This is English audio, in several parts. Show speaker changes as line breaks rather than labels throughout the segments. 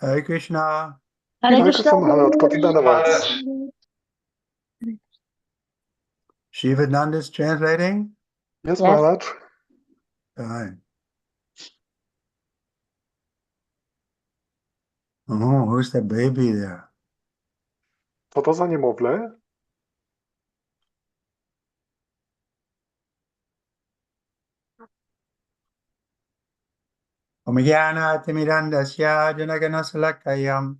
Hare Krishna.
Hare
Hare
Krishna.
Krishna Maharaj, Kotidanavat.
Shivananda is translating?
Yes,
Yes.
Maharaj.
Fine. Oh, who's the baby there?
Co to za niemowlę?
Omigyanatimirandasya janaganasalakayam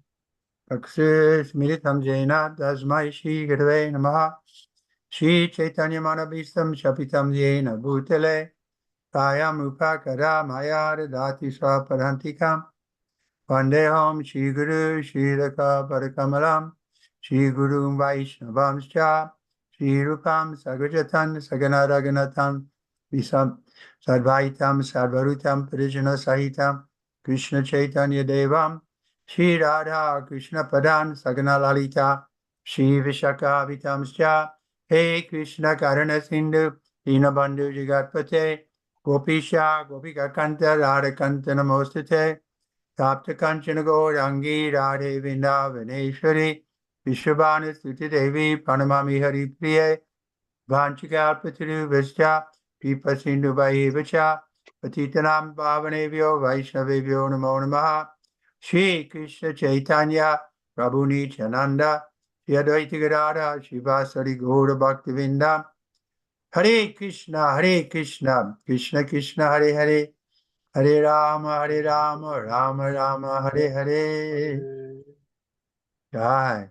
Akshismiritam jena tasmai Shri Gurave namaha Shri Chaitanya Manabhistam Shapitam jena bhutale Kayam upakara maya dati swaparantikam Vandeham Shri Guru Shri Raka Parakamalam Shri Guru Vaishnavamscha Shri Rupam Sagrajatan Saganaraganatam Visam Sadvaitam Sadvarutam Parijana Sahitam Krishna Chaitanya Devam Shri Radha Krishna Padan Sagana Lalita Shri Vishaka Vitamscha He Krishna Karana Sindhu Dinabandhu Jagatpate Gopisha Gopika Kanta Radha Kanta Namostate Tapta Kanchana Gaurangi Radhe Vrindavaneshwari Vishwabhanu Stuti Devi Pranamami Hari Priye Vanchikalpatiru Vischa Pipa Sindhu Vahivacha Patitanam Bhavanevyo Vaishnavevyo Namo Namaha Shri Krishna Chaitanya Prabhu Nityananda Shri Advaita Gadadhara Shivasari Gaura Bhaktivinoda Hare Krishna Krishna Krishna Hare Hare Hare Rama, Rama Rama, Hare Hare. Jai.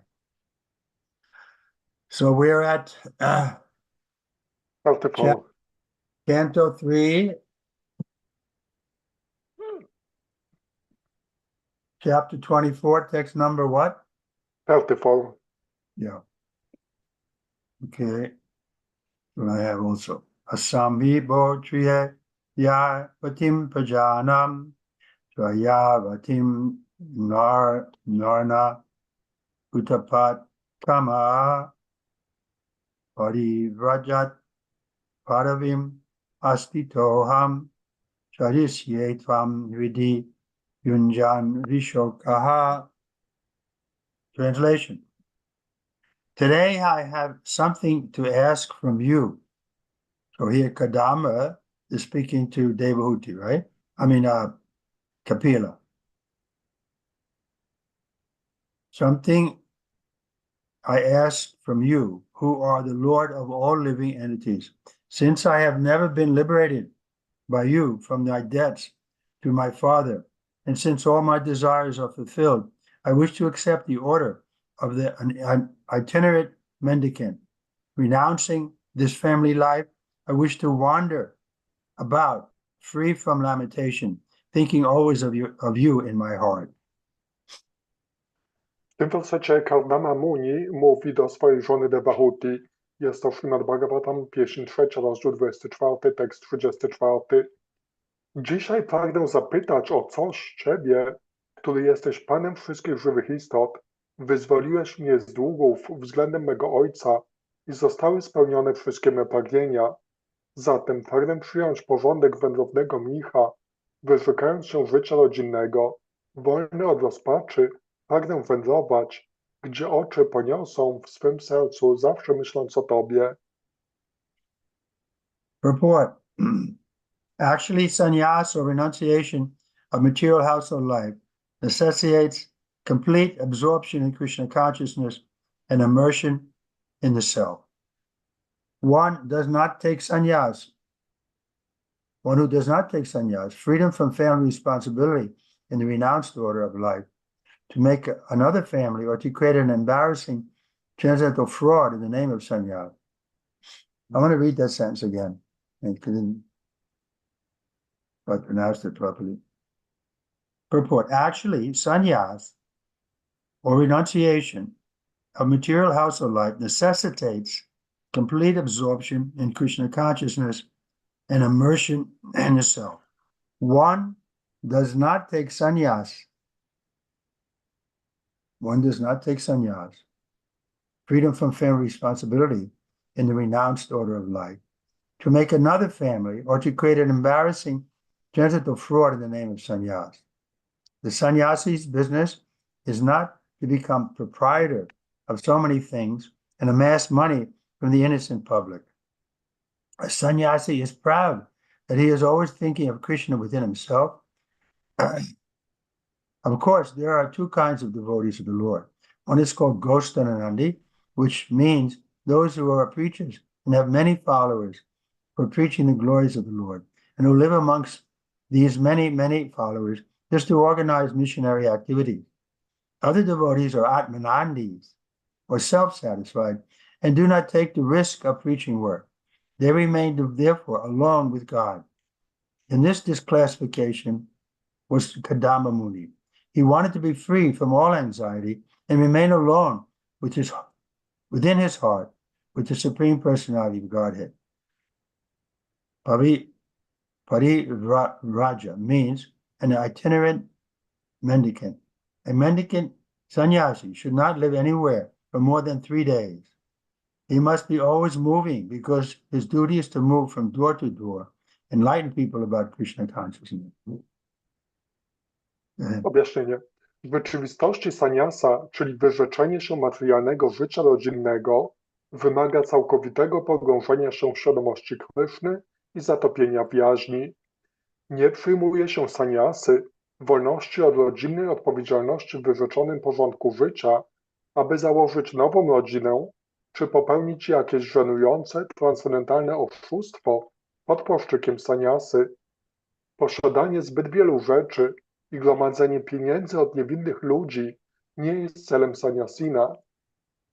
So we're at
Beautiful.
Canto 3, Chapter 24, text number what?
Beautiful.
Yeah. Okay. And I have also Asami Triya Ya Vatim Pajanam Jaya Vatim Narna Utapat Kama Parivrajat Paravim Astitoham Charisye Tvam Vidi Yunjan Rishokaha. Translation. Today I have something to ask from you. So here Kadamba is speaking to Devahuti, right? I mean, Kapila. Something I ask from you, who are the Lord of all living entities. Since I have never been liberated by you from my debts to my father, and since all my desires are fulfilled, I wish to accept the order of the itinerant mendicant. Renouncing this family life, I wish to wander about, free from lamentation, thinking always of you in my heart.
W tym wersecie Kardama Muni mówi do swojej żony Devahuti. Jest to Śrimad Bhagavatam, pieśń 3, rozdział 24, tekst 34. Dzisiaj pragnę zapytać o coś Ciebie, który jesteś Panem wszystkich żywych istot. Wyzwoliłeś mnie z długów względem mego Ojca i zostały spełnione wszystkie me pragnienia. Zatem pragnę przyjąć porządek wędrownego mnicha, wyrzekając się życia rodzinnego, wolny od rozpaczy, pragnę wędrować, gdzie oczy poniosą w swym sercu, zawsze myśląc o Tobie.
Report. Actually, sannyas or renunciation of material household life necessitates complete absorption in Krishna consciousness and immersion in the self. One who does not take sannyas, freedom from family responsibility in the renounced order of life, to make another family or to create an embarrassing transcendental fraud in the name of sannyas. I want to read that sentence again. I pronounced it properly. Purport. Actually, sannyas or renunciation of material household life necessitates complete absorption in Krishna consciousness and immersion in the self. One does not take sannyas. Freedom from family responsibility in the renounced order of life, to make another family or to create an embarrassing transcendental fraud in the name of sannyas. The sannyasi's business is not to become proprietor of so many things and amass money from the innocent public. A sannyasi is proud that he is always thinking of Krishna within himself. Of course, there are two kinds of devotees of the Lord. One is called Gostananandi, which means those who are preachers and have many followers for preaching the glories of the Lord, and who live amongst these many, many followers just to organize missionary activities. Other devotees are Atmanandis, or self-satisfied, and do not take the risk of preaching work. They remain, therefore, alone with God. In this disclassification was Kadamba Muni. He wanted to be free from all anxiety and remain alone within his heart with the Supreme Personality of Godhead. Pariraja means an itinerant mendicant. A mendicant sannyasi should not live anywhere for more than 3 days. He must be always moving because his duty is to move from door to door, enlighten people about Krishna consciousness.
Objaśnienie. W rzeczywistości sannyasa, czyli wyrzeczenie się materialnego życia rodzinnego, wymaga całkowitego pogrążenia się w świadomości Kryszny i zatopienia w jaźni. Nie przyjmuje się sannyasy, wolności od rodzinnej odpowiedzialności w wyrzeczonym porządku życia, aby założyć nową rodzinę, czy popełnić jakieś żenujące, transcendentalne oszustwo pod płaszczykiem sannyasy. Posiadanie zbyt wielu rzeczy i gromadzenie pieniędzy od niewinnych ludzi nie jest celem sannyasina.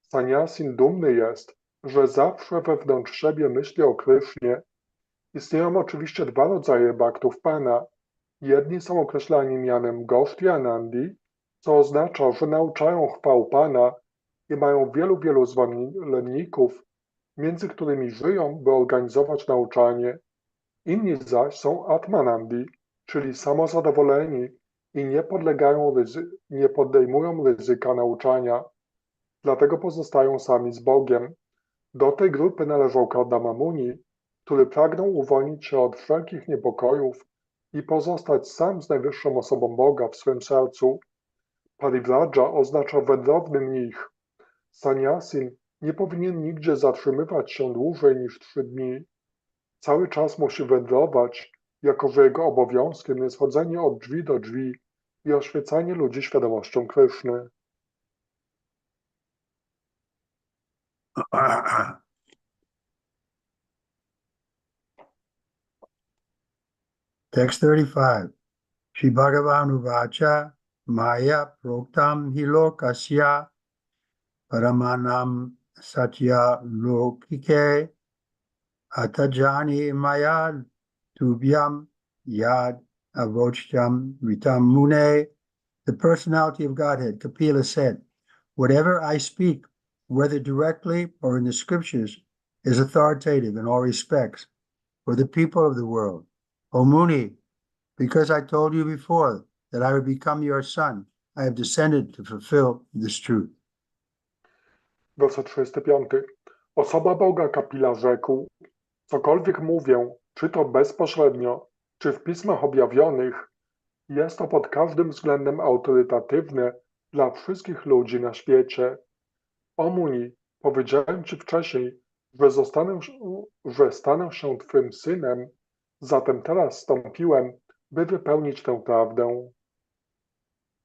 Sannyasin dumny jest, że zawsze wewnątrz siebie myśli o Krysznie. Istnieją oczywiście dwa rodzaje bhaktów Pana. Jedni są określani mianem Goshti Anandi, co oznacza, że nauczają chwał Pana i mają wielu zwolenników, między którymi żyją, by organizować nauczanie. Inni zaś są Atmanandi, czyli samozadowoleni i nie podejmują ryzyka nauczania. Dlatego pozostają sami z Bogiem. Do tej grupy należał Kardama Muni, który pragnął uwolnić się od wszelkich niepokojów i pozostać sam z najwyższą osobą Boga w swym sercu. Parivraja oznacza wędrowny mnich. Sannyasin nie powinien nigdzie zatrzymywać się dłużej niż 3 dni. Cały czas musi wędrować, jako że jego obowiązkiem jest chodzenie od drzwi do drzwi i oświecanie ludzi świadomością Kryszny.
Text 35. Shri Bhagavan Uvacha Maya Proktam Hilokasya Paramanam Satya Lokike Atajani Maya Tubhyam Yad Avochtam Vitam Mune. The personality of Godhead, Kapila said, whatever I speak, whether directly or in the scriptures, is authoritative in all respects for the people of the world. O Muni, because I told you before that I would become your son, I have descended to fulfill this truth.
Werset 35. Osoba Boga Kapila rzekł, cokolwiek mówię, czy to bezpośrednio, czy w pismach objawionych, jest to pod każdym względem autorytatywne dla wszystkich ludzi na świecie. O Muni, powiedziałem ci wcześniej, że stanę się twym synem, zatem teraz wstąpiłem, by wypełnić tę prawdę.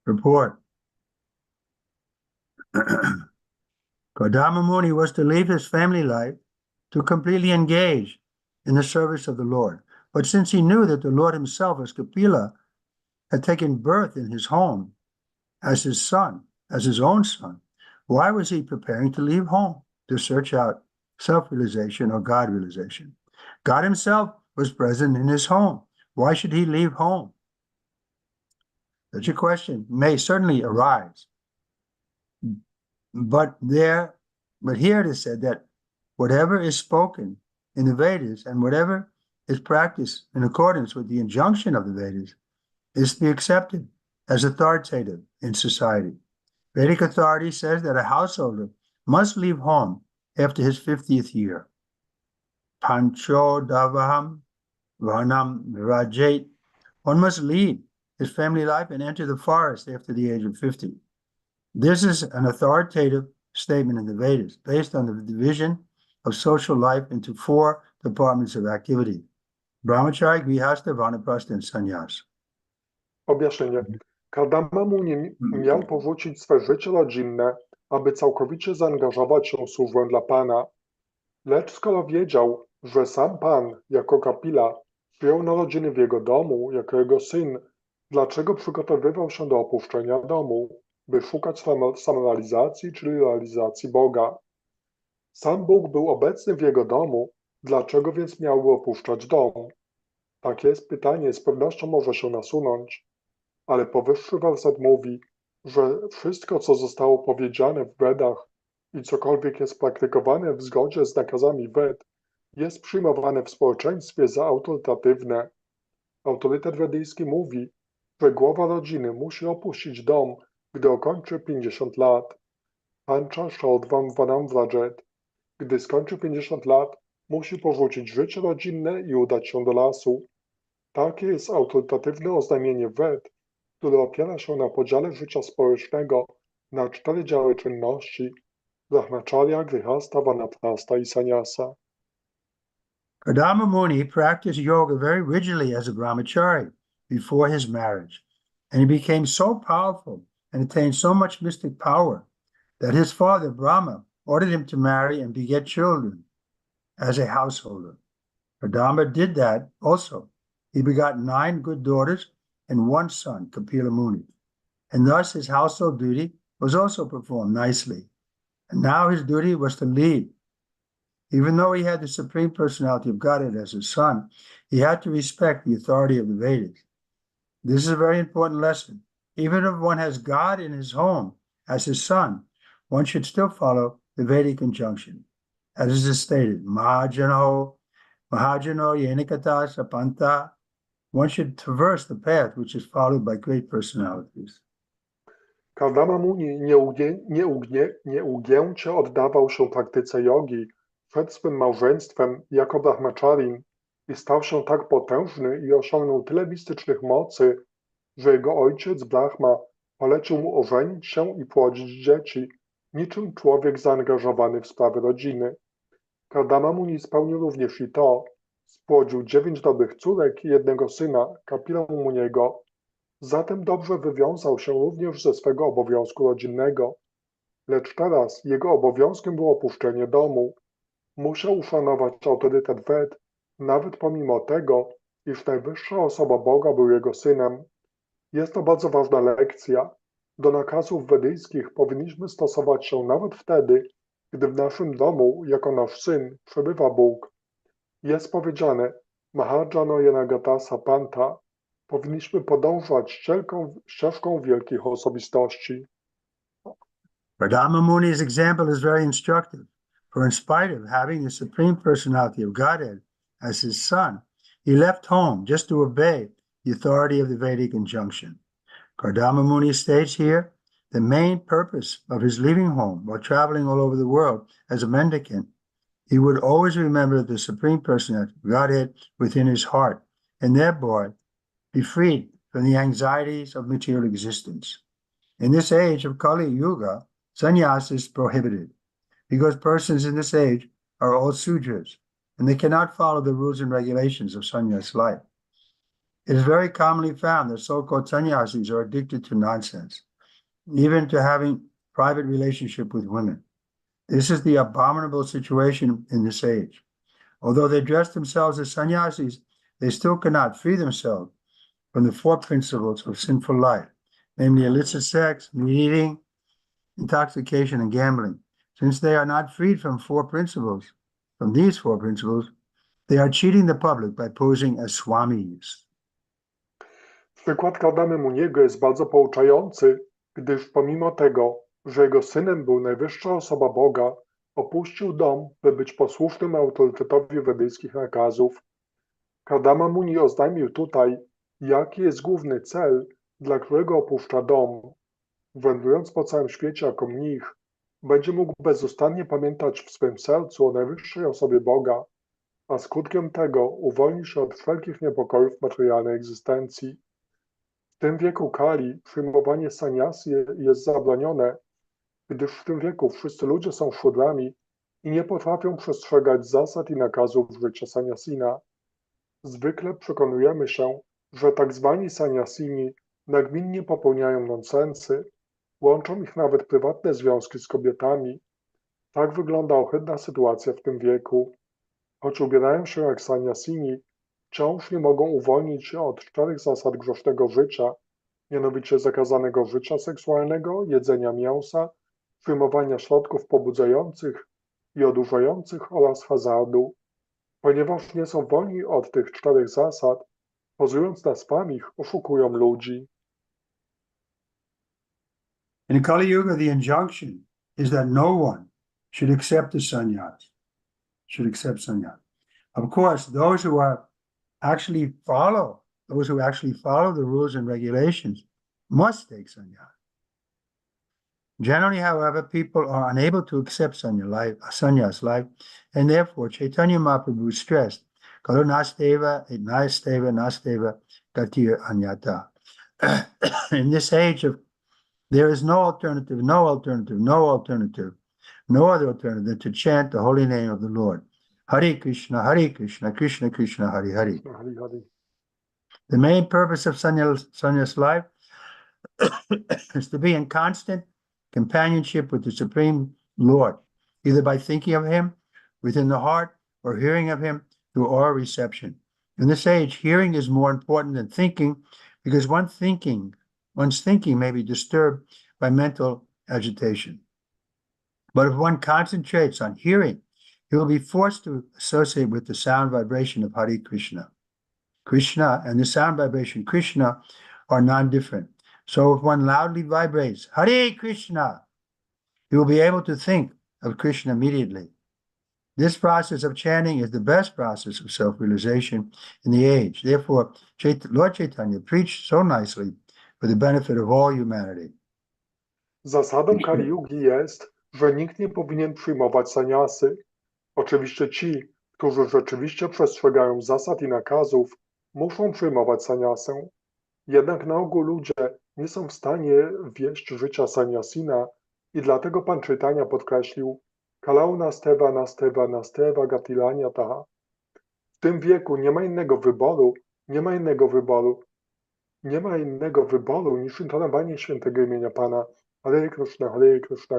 Report. Kardama Muni was to leave his family life to completely engage in the service of the Lord. But since he knew that the Lord himself, as Kapila, had taken birth in his home as his son, as his own son, why was he preparing to leave home to search out self-realization or God realization? God himself was present in his home. Why should he leave home? Such a question may certainly arise. But here it is said that whatever is spoken in the Vedas and whatever is practiced in accordance with the injunction of the Vedas is to be accepted as authoritative in society. Vedic authority says that a householder must leave home after his 50th year. Pancho davaham varnam rajet. One must lead his family life and enter the forest after the age of 50. This is an authoritative statement in the Vedas based on the division of social life into 4 departments of activity: brahmacharya, grihastha, vanaprastha, and sannyas.
Objaśnienie. Kardama Muni miał porzucić swe życie rodzinne, aby całkowicie zaangażować się służbę dla Pana. Lecz skoro wiedział, że sam Pan, jako kapila, przyjął narodziny w jego domu, jako jego syn, dlaczego przygotowywał się do opuszczenia domu, by szukać samorealizacji, czyli realizacji Boga? Sam Bóg był obecny w jego domu, dlaczego więc miałby opuszczać dom? Takie pytanie z pewnością może się nasunąć, ale powyższy werset mówi, że wszystko, co zostało powiedziane w Vedach i cokolwiek jest praktykowane w zgodzie z nakazami Ved, jest przyjmowane w społeczeństwie za autorytatywne. Autorytet wedyjski mówi, że głowa rodziny musi opuścić dom, gdy ukończy 50 lat. Pancha Shodvam Vanam Vrajet. Gdy skończy 50 lat, musi porzucić życie rodzinne i udać się do lasu. Takie jest autorytatywne oznajmienie Ved, które opiera się na podziale życia społecznego na 4 działy czynności: brahmacharya, grihastha, vanaprastha i sannyasa.
Kardama Muni practiced yoga very rigidly as a brahmachari before his marriage, and he became so powerful and attained so much mystic power that his father, Brahma, ordered him to marry and beget children as a householder. Kardama did that also. He begot 9 good daughters and 1 son, Kapila Muni, and thus his household duty was also performed nicely. And now his duty was to lead. Even though he had the Supreme Personality of Godhead as his son, he had to respect the authority of the Vedas. This is a very important lesson. Even if one has God in his home as his son, one should still follow the Vedic injunction. As is stated, Mahajano Yenikata Sapanta. One should traverse the path which is followed by great personalities.
Kardama Muni nieugięcie oddawał się praktyce jogi przed swym małżeństwem jako brahmacharin i stał się tak potężny i osiągnął tyle mistycznych mocy, że jego ojciec Brahma polecił mu ożenić się i płodzić dzieci, niczym człowiek zaangażowany w sprawy rodziny. Kardama Muni spełnił również i to, spłodził 9 dobrych córek i 1 syna, Kapila Muniego. Zatem dobrze wywiązał się również ze swego obowiązku rodzinnego. Lecz teraz jego obowiązkiem było opuszczenie domu. Musiał uszanować autorytet Ved, nawet pomimo tego, iż najwyższa osoba Boga był jego synem. Jest to bardzo ważna lekcja. Do nakazów wedyjskich powinniśmy stosować się nawet wtedy, gdy w naszym domu, jako nasz syn, przebywa Bóg. Jest powiedziane, Mahajano Yenagata Sapanta, powinniśmy podążać ścieżką wielkich osobistości.
Kardama Muni's example is very instructive, for in spite of having the Supreme Personality of Godhead as his son, he left home just to obey the authority of the Vedic injunction. Kardama Muni states here the main purpose of his leaving home while traveling all over the world as a mendicant. He would always remember the Supreme Personality of Godhead within his heart, and thereby be freed from the anxieties of material existence. In this age of Kali Yuga, sannyas is prohibited, because persons in this age are all sudras, and they cannot follow the rules and regulations of sannyas life. It is very commonly found that so-called sannyasis are addicted to nonsense, even to having private relationship with women. This is the abominable situation in this age. Although they dress themselves as sannyasis, they still cannot free themselves from the 4 principles of sinful life, namely illicit sex, meat eating, intoxication, and gambling. Since they are not freed from these 4 principles, they are cheating the public by posing as swamis.
Przykład Kardamy Muniego jest bardzo pouczający, gdyż pomimo tego, że jego synem był najwyższa osoba Boga, opuścił dom, by być posłusznym autorytetowi wedyjskich nakazów. Kardama Muni oznajmił tutaj, jaki jest główny cel, dla którego opuszcza dom. Wędrując po całym świecie jako mnich, będzie mógł bezustannie pamiętać w swym sercu o najwyższej osobie Boga, a skutkiem tego uwolni się od wszelkich niepokojów materialnej egzystencji. W tym wieku Kali przyjmowanie saniasy jest zabronione, gdyż w tym wieku wszyscy ludzie są szudrami i nie potrafią przestrzegać zasad i nakazów życia saniasina. Zwykle przekonujemy się, że tak zwani saniasini nagminnie popełniają nonsensy, łączą ich nawet prywatne związki z kobietami. Tak wygląda ohydna sytuacja w tym wieku. Choć ubierają się jak saniasini, wciąż nie mogą uwolnić się od 4 zasad grzesznego życia, mianowicie zakazanego życia seksualnego, jedzenia mięsa, przyjmowania środków pobudzających i odurzających oraz hazardu. Ponieważ nie są wolni od tych 4 zasad, pozując na spamich, oszukują ludzi.
In Kali Yuga, the injunction is that no one should accept the sannyas, should accept sannyas. Of course, those who actually follow the rules and regulations must take sannyas. Generally, however, people are unable to accept sannyas life, and therefore Chaitanya Mahaprabhu stressed, Kalo nasteva, nasteva, gatir anyata. In this age there is no other alternative to chant the holy name of the Lord. Hare Krishna, Krishna Krishna, Hare Hare. The main purpose of sannyas life is to be in constant companionship with the Supreme Lord, either by thinking of Him within the heart or hearing of Him through oral reception. In this age, hearing is more important than thinking because one's thinking may be disturbed by mental agitation. But if one concentrates on hearing, he will be forced to associate with the sound vibration of Hare Krishna. Krishna and the sound vibration Krishna are non-different. So if one loudly vibrates Hare Krishna, he will be able to think of Krishna immediately. This process of chanting is the best process of self-realization in the age. Therefore, Lord Chaitanya preached so nicely for the benefit of all humanity.
Zasadą Kali Yugi jest, że nikt nie powinien przyjmować saniasy. Oczywiście ci, którzy rzeczywiście przestrzegają zasad i nakazów, muszą przyjmować saniasę. Jednak na ogół ludzie nie są w stanie wieść życia saniasina i dlatego Pan Chaitanya podkreślił Kalau nasteva gatilanya taha. W tym wieku nie ma innego wyboru niż intonowanie świętego imienia Pana Hare Krishna,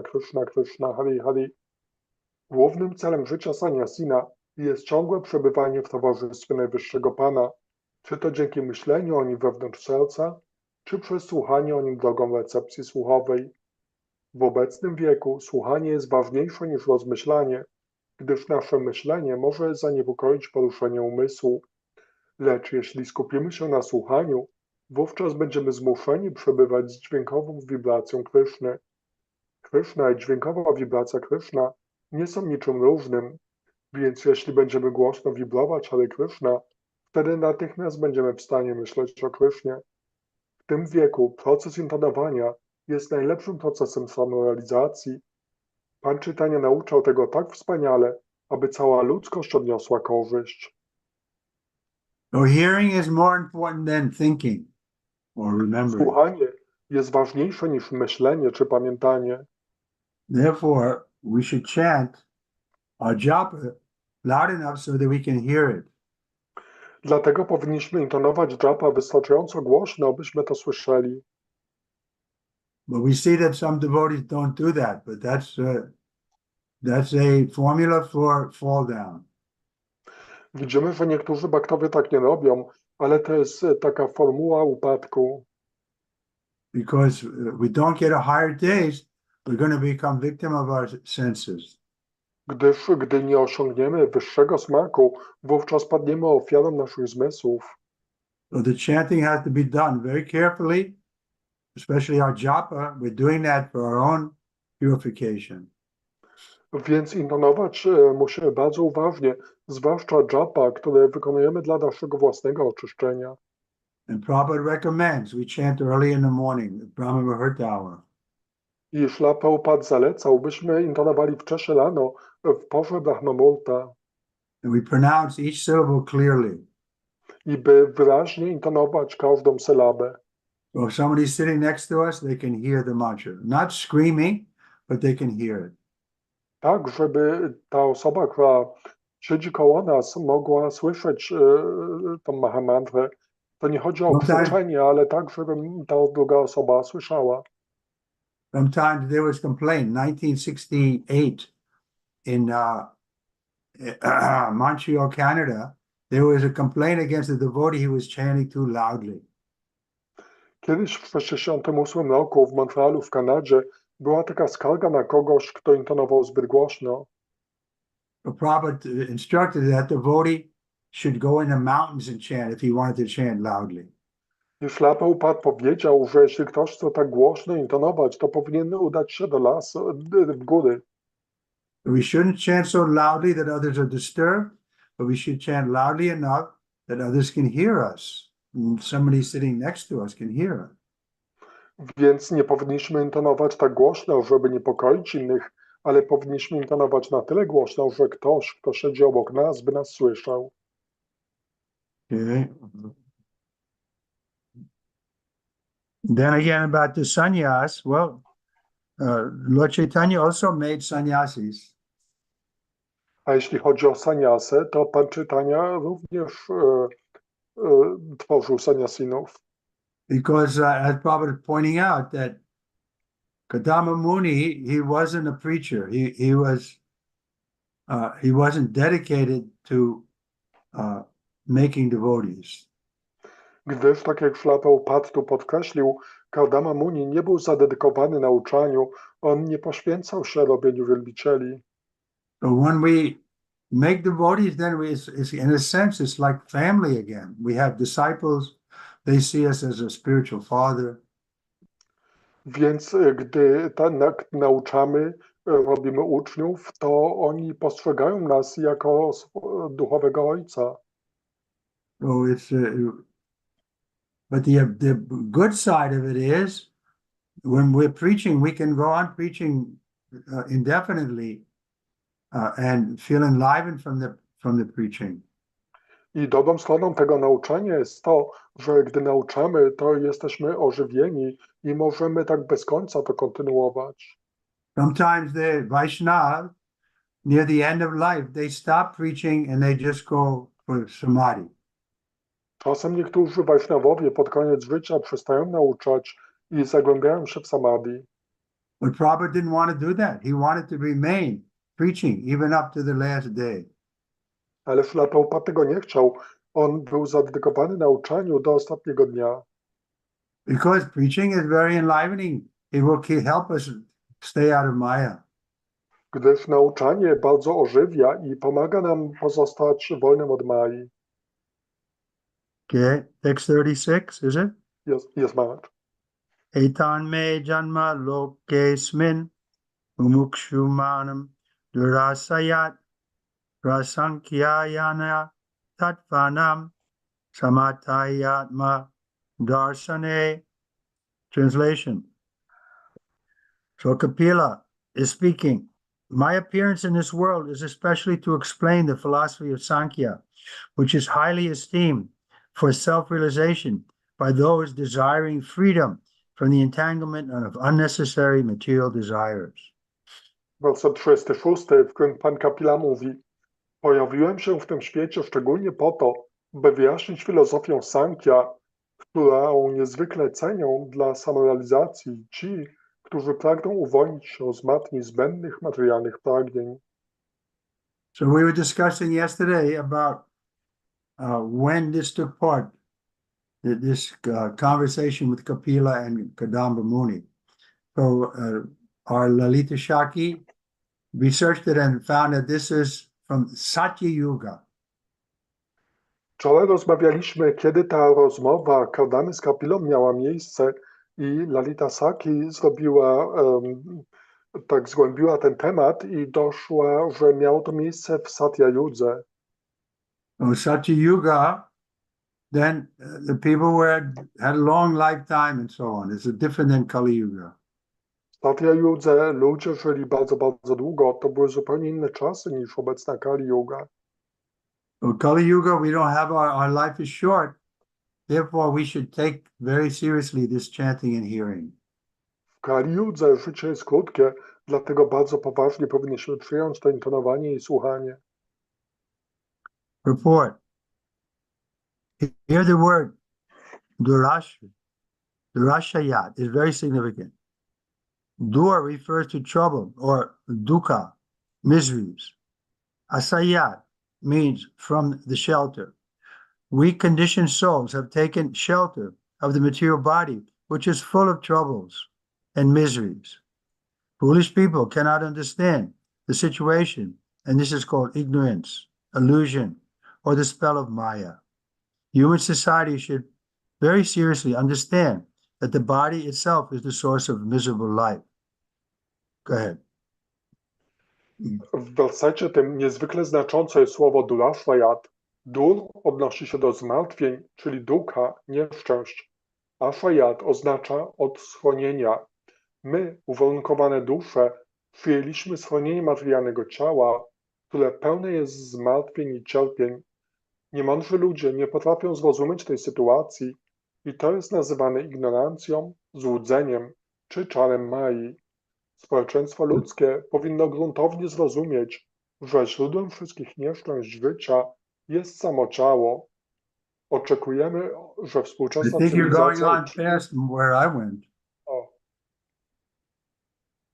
Krishna Krishna, Hare Hare. Głównym celem życia saniasina jest ciągłe przebywanie w towarzystwie Najwyższego Pana, czy to dzięki myśleniu o Nim wewnątrz serca, czy przez słuchanie o Nim drogą recepcji słuchowej. W obecnym wieku słuchanie jest ważniejsze niż rozmyślanie, gdyż nasze myślenie może zaniepokoić poruszenie umysłu. Lecz jeśli skupimy się na słuchaniu, wówczas będziemy zmuszeni przebywać z dźwiękową wibracją Kryszny. Kryszna i dźwiękowa wibracja Kryszna nie są niczym różnym, więc jeśli będziemy głośno wibrować Hare Krishna, wtedy natychmiast będziemy w stanie myśleć o Krysznie. W tym wieku proces intonowania jest najlepszym procesem samorealizacji. Pan Chaitanya nauczał tego tak wspaniale, aby cała ludzkość odniosła korzyść.
So hearing is more important than thinking or remembering.
Słuchanie jest ważniejsze niż myślenie czy pamiętanie.
Therefore, we should chant our japa loud enough so that we can hear it.
Dlatego powinniśmy intonować japa wystarczająco głośno, abyśmy to słyszeli.
But we see that some devotees don't do that, but that's a formula for fall down.
Widzimy, że niektórzy bhaktowie tak nie robią, ale to jest taka formuła upadku.
Because we don't get a higher taste, we're going to become victim of our senses.
Gdyż gdy nie osiągniemy wyższego smaku, wówczas padniemy ofiarą naszych zmysłów.
So the chanting has to be done very carefully, especially our japa. We're doing that for our own purification.
Więc intonować musimy bardzo uważnie, zwłaszcza japa, które wykonujemy dla naszego własnego oczyszczenia.
And Prabhupada recommends we chant early in the morning, the Brahma Muhurta hour.
I Śrīla Prabhupada zalecał, byśmy intonowali wcześnie rano, w porze Brahma Muhurta.
And we pronounce each syllable clearly.
I by wyraźnie intonować każdą sylabę.
So if somebody's sitting next to us, they can hear the mantra. Not screaming, but they can hear it.
Tak, żeby ta osoba, która siedzi koło nas, mogła słyszeć tą Mahamantrę. To nie chodzi o krzyczenie, ale tak, żeby ta druga osoba słyszała.
Sometimes there was complaint. 1968 in Montreal, Canada, there was a complaint against the devotee who was chanting too loudly.
Kiedyś w 1968 roku w Montrealu w Kanadzie była taka skarga na kogoś, kto intonował zbyt głośno.
The Prabhupada instructed that devotee should go in the mountains and chant if he wanted to chant loudly.
I Śrila Prabhupada powiedział, że jeśli ktoś chce tak głośno intonować, to powinien udać się do lasu, w góry.
We shouldn't chant so loudly that others are disturbed, but we should chant loudly enough that others can hear us. And somebody sitting next to us can hear us.
Więc nie powinniśmy intonować tak głośno, żeby niepokoić innych, ale powinniśmy intonować na tyle głośno, że ktoś, kto siedzi obok nas, by nas słyszał.
Okay. Then again about the sannyas, well, Lord Chaitanya also made sannyasis.
A jeśli chodzi o sannyasę, to Pan Chaitanya również tworzył sannyasinów.
Because as Prabhupada is pointing out that Kadama Muni, he wasn't a preacher. He wasn't dedicated to making devotees.
Gdyż, tak jak Śrila Prabhupada tu podkreślił, Kadama Muni nie był zadedykowany nauczaniu, on nie poświęcał się robieniu wielbicieli.
So when we make devotees, then it's in a sense, it's like family again. We have disciples, they see us as a spiritual father.
Więc gdy nauczamy, robimy uczniów, to oni postrzegają nas jako duchowego ojca.
So it's, but the good side of it is, when we're preaching, we can go on preaching indefinitely and feel enlivened from the preaching.
I dobrą stroną tego nauczania jest to, że gdy nauczamy, to jesteśmy ożywieni i możemy tak bez końca to kontynuować.
Sometimes the Vaishnava, near the end of life, they stop preaching and they just go for samadhi.
Czasem niektórzy Wajsznawowie pod koniec życia przestają nauczać i zagłębiają się w samadhi.
But Prabhupada didn't want to do that. He wanted to remain preaching even up to the last day.
Ale Śrila Prabhupada tego nie chciał. On był zadedykowany nauczaniu do ostatniego dnia.
Because preaching is very enlivening. It will help us stay out of Maya.
Gdyż nauczanie bardzo ożywia i pomaga nam pozostać wolnym od Mai.
Okay, text 36, is it?
Jest Maharaj.
Etan me janma lokesmin mumukshumanam durasayat prasankyayana tatvanam samatayatma darsane. Translation. So Kapila is speaking. My appearance in this world is especially to explain the philosophy of Sankhya, which is highly esteemed for self-realization by those desiring freedom from the entanglement of unnecessary material desires.
Werset 36, w którym Pan Kapila mówi: Pojawiłem się w tym świecie szczególnie po to, by wyjaśnić filozofię Sankhya, którą niezwykle cenią dla samorealizacji ci, którzy pragną uwolnić się z mat niezbędnych materialnych pragnień.
So we were discussing yesterday about when this took part, this conversation with Kapila and Kadamba Muni. So our Lalita Shaki researched it and found that this is from Satya Yuga.
Wczoraj rozmawialiśmy, kiedy ta rozmowa Kadamy z Kapilą miała miejsce i Lalita Saki zrobiła, tak zgłębiła ten temat i doszła, że miało to miejsce w Satya Yudze.
So Satya Yuga, then the people had a long lifetime and so on. It's different than Kali Yuga.
W Satya Yudze ludzie żyli bardzo, bardzo długo. To były zupełnie inne czasy niż obecna Kali Yuga.
So Kali Yuga, we don't have our life is short, Therefore, we should take very seriously this chanting and hearing.
W Kali Judze życie jest krótkie, dlatego bardzo poważnie powinniśmy przyjąć to intonowanie i słuchanie.
Report. Here the word durashayat is very significant. Dur refers to trouble or dukkha, miseries. Asayat means from the shelter. Weak conditioned souls have taken shelter of the material body, which is full of troubles and miseries. Foolish people cannot understand the situation, and this is called ignorance, illusion, or the spell of Maya. Human society should very seriously understand that the body itself is the source of miserable life. Go ahead.
W wersecie tym niezwykle znaczące jest słowo durashayat. Dur odnosi się do zmartwień, czyli dukkha, nieszczęść. Ashayat oznacza od schronienia. My, uwarunkowane dusze, przyjęliśmy schronienie materialnego ciała, które pełne jest zmartwień i cierpień. Niemądrzy ludzie nie potrafią zrozumieć tej sytuacji i to jest nazywane ignorancją, złudzeniem czy czarem Mai. Społeczeństwo ludzkie powinno gruntownie zrozumieć, że źródłem wszystkich nieszczęść życia jest samo ciało. Oczekujemy, że
I
współczesna
think you're going
cywilizacja...
on past where I went.
O.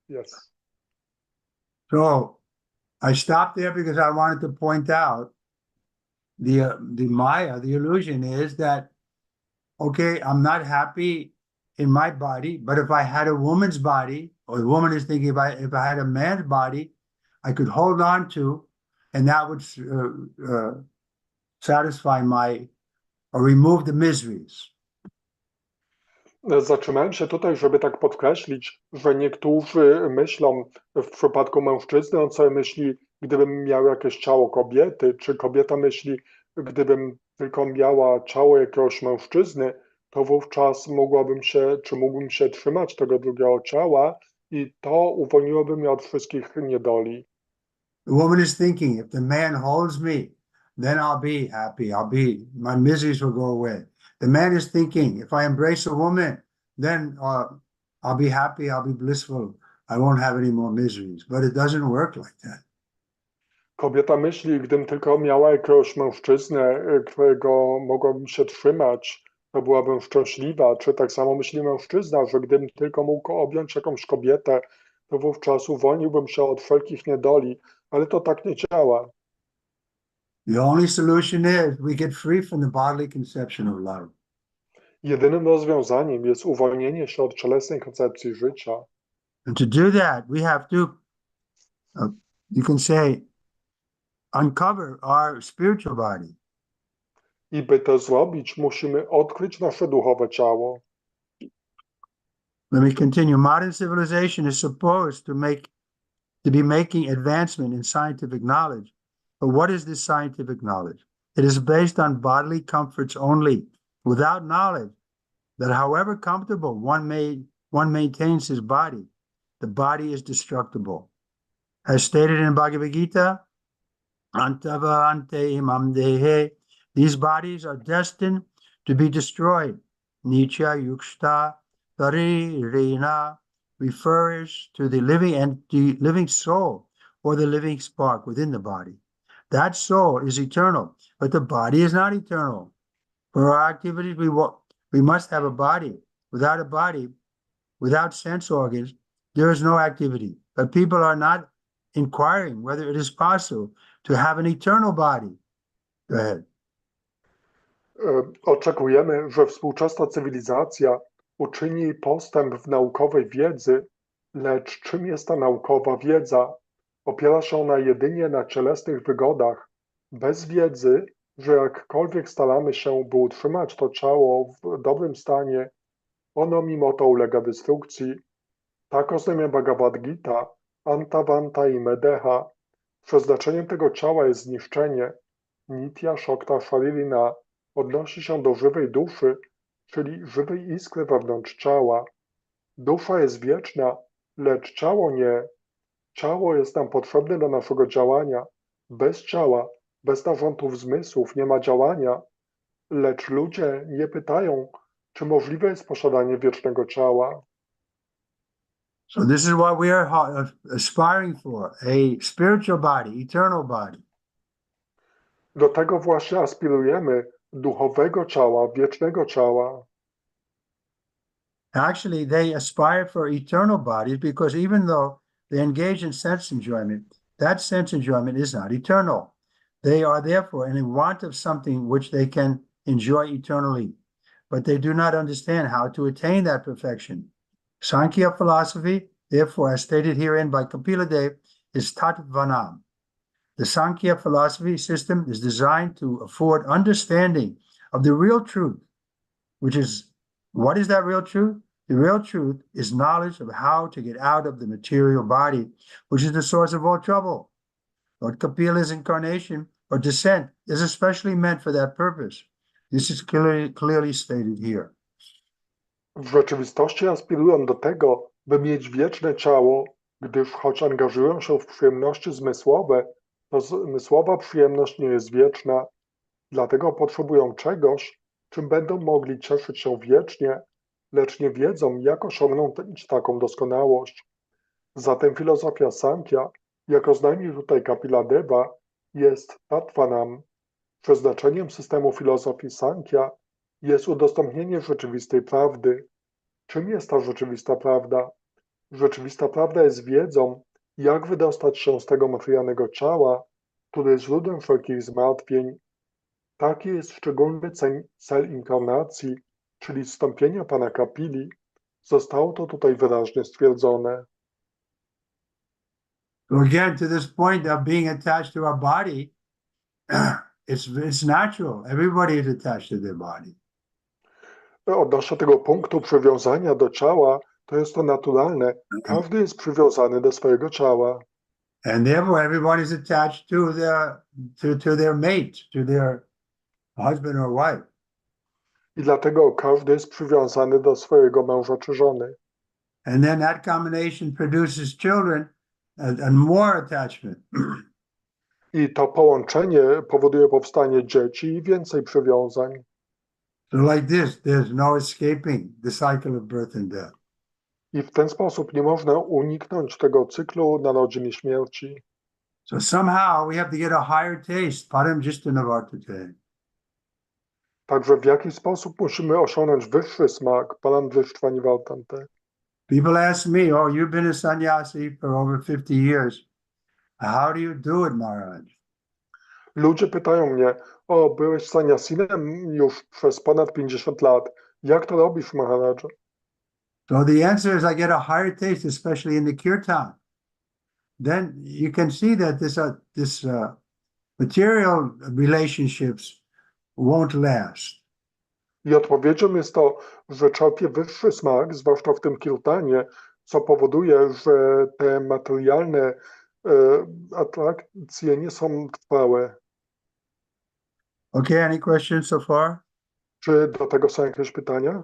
Yes.
So I stopped there because I wanted to point out the Maya, the illusion is that, okay, I'm not happy in my body, but if I had a woman's body, or the woman is thinking if I had a man's body, I could hold on to, and that would satisfy or remove the miseries.
Zatrzymałem się tutaj, żeby tak podkreślić, że niektórzy myślą w przypadku mężczyzny, on sobie myśli, gdybym miał jakieś ciało kobiety, czy kobieta myśli, gdybym tylko miała ciało jakiegoś mężczyzny, to wówczas mógłbym się trzymać tego drugiego ciała i to uwolniłoby mnie od wszystkich niedoli.
The woman is thinking, if the man holds me, then I'll be happy. My miseries will go away. The man is thinking, if I embrace a woman, then I'll be happy, I'll be blissful. I won't have any more miseries. But it doesn't work like that.
Kobieta myśli, gdybym tylko miała jakiegoś mężczyznę, którego mogłabym się trzymać, to byłabym szczęśliwa. Czy tak samo myśli mężczyzna, że gdybym tylko mógł objąć jakąś kobietę, to wówczas uwolniłbym się od wszelkich niedoli, ale to tak nie działa.
The only solution is we get free from the bodily conception of love.
Jedynym rozwiązaniem jest uwolnienie się od cielesnej koncepcji życia.
And to do that, we have to, you can say, uncover our spiritual body.
I by to zrobić, musimy odkryć nasze duchowe ciało.
Let me continue. Modern civilization is supposed to be making advancement in scientific knowledge. But what is this scientific knowledge? It is based on bodily comforts only, without knowledge that however comfortable one maintains his body, the body is destructible. As stated in Bhagavad Gita, Antava ante imam dehe, these bodies are destined to be destroyed. Nicha yukshta tarirena refers to the living soul or the living spark within the body. That soul is eternal, but the body is not eternal. For our activities, we must have a body. Without a body, without sense organs, there is no activity. But people are not inquiring whether it is possible to have an eternal body. Go ahead.
Oczekujemy, że współczesna cywilizacja uczyni postęp w naukowej wiedzy, lecz czym jest ta naukowa wiedza? Opiera się ona jedynie na cielesnych wygodach, bez wiedzy, że jakkolwiek staramy się, by utrzymać to ciało w dobrym stanie, ono mimo to ulega destrukcji. Tak oznajmia Bhagavad Gita, Antavanta i Medeha. Przeznaczeniem tego ciała jest zniszczenie. Nitya Shokta Sharirina odnosi się do żywej duszy, czyli żywej iskry wewnątrz ciała. Dusza jest wieczna, lecz ciało nie. Ciało jest nam potrzebne do naszego działania. Bez ciała, bez narządów zmysłów nie ma działania. lecz ludzie nie pytają, czy możliwe jest posiadanie wiecznego ciała.
So this is what we are aspiring for, a spiritual body, eternal body.
Do tego właśnie aspirujemy, duchowego ciała, wiecznego ciała.
Actually, they aspire for eternal bodies because even though they engage in sense enjoyment, that sense enjoyment is not eternal. They are therefore in a want of something which they can enjoy eternally, but they do not understand how to attain that perfection. Sankhya philosophy, therefore, as stated herein by Kapila Dev, is Tattvanam. The Sankhya philosophy system is designed to afford understanding of the real truth, which is, what is that real truth? The real truth is knowledge of how to get out of the material body, which is the source of all trouble. Lord Kapila's incarnation or descent is especially meant for that purpose. This is clearly stated here.
W rzeczywistości aspirują do tego, by mieć wieczne ciało, gdyż choć angażują się w przyjemności zmysłowe, to zmysłowa przyjemność nie jest wieczna. Dlatego potrzebują czegoś, czym będą mogli cieszyć się wiecznie, lecz nie wiedzą, jak osiągnąć taką doskonałość. Zatem filozofia Sankhya, jak oznajmił tutaj Kapila Deva, jest tattvanam. Przeznaczeniem systemu filozofii Sankhya jest udostępnienie rzeczywistej prawdy. Czym jest ta rzeczywista prawda? Rzeczywista prawda jest wiedzą, jak wydostać się z tego materialnego ciała, które jest źródłem wszelkich zmartwień. Taki jest szczególny cel inkarnacji, czyli zstąpienia pana Kapili. Zostało to tutaj wyraźnie stwierdzone.
So again, to this point of being attached to our body, it's natural. Everybody is attached to their body.
Odnośnie tego punktu przywiązania do ciała, to jest to naturalne. Każdy jest przywiązany do swojego ciała.
And therefore, everybody is attached to their mate, to their husband or wife.
I dlatego każdy jest przywiązany do swojego męża czy żony.
And then that combination produces children and more attachment.
I to połączenie powoduje powstanie dzieci i więcej przywiązań.
So like this, there's no escaping the cycle of birth and death.
I w ten sposób nie można uniknąć tego cyklu narodzin i śmierci.
So somehow we have to get a higher taste, param jistanavartate.
Także w jakiś sposób musimy osiągnąć wyższy smak, param drishtvanivardhante.
People ask me, oh, you've been a sannyasi for over 50 years. How do you do it, Maharaj?
Ludzie pytają mnie, o, byłeś saniasinem już przez ponad 50 lat. Jak to robisz, Maharaja?
So the answer is I get a higher taste, especially in the kirtan. Then you can see that this material relationships won't last.
I odpowiedzią jest to, że czerpię wyższy smak, zwłaszcza w tym kirtanie, co powoduje, że te materialne atrakcje nie są trwałe.
Okay, any questions so far?
Czy do tego są jakieś pytania?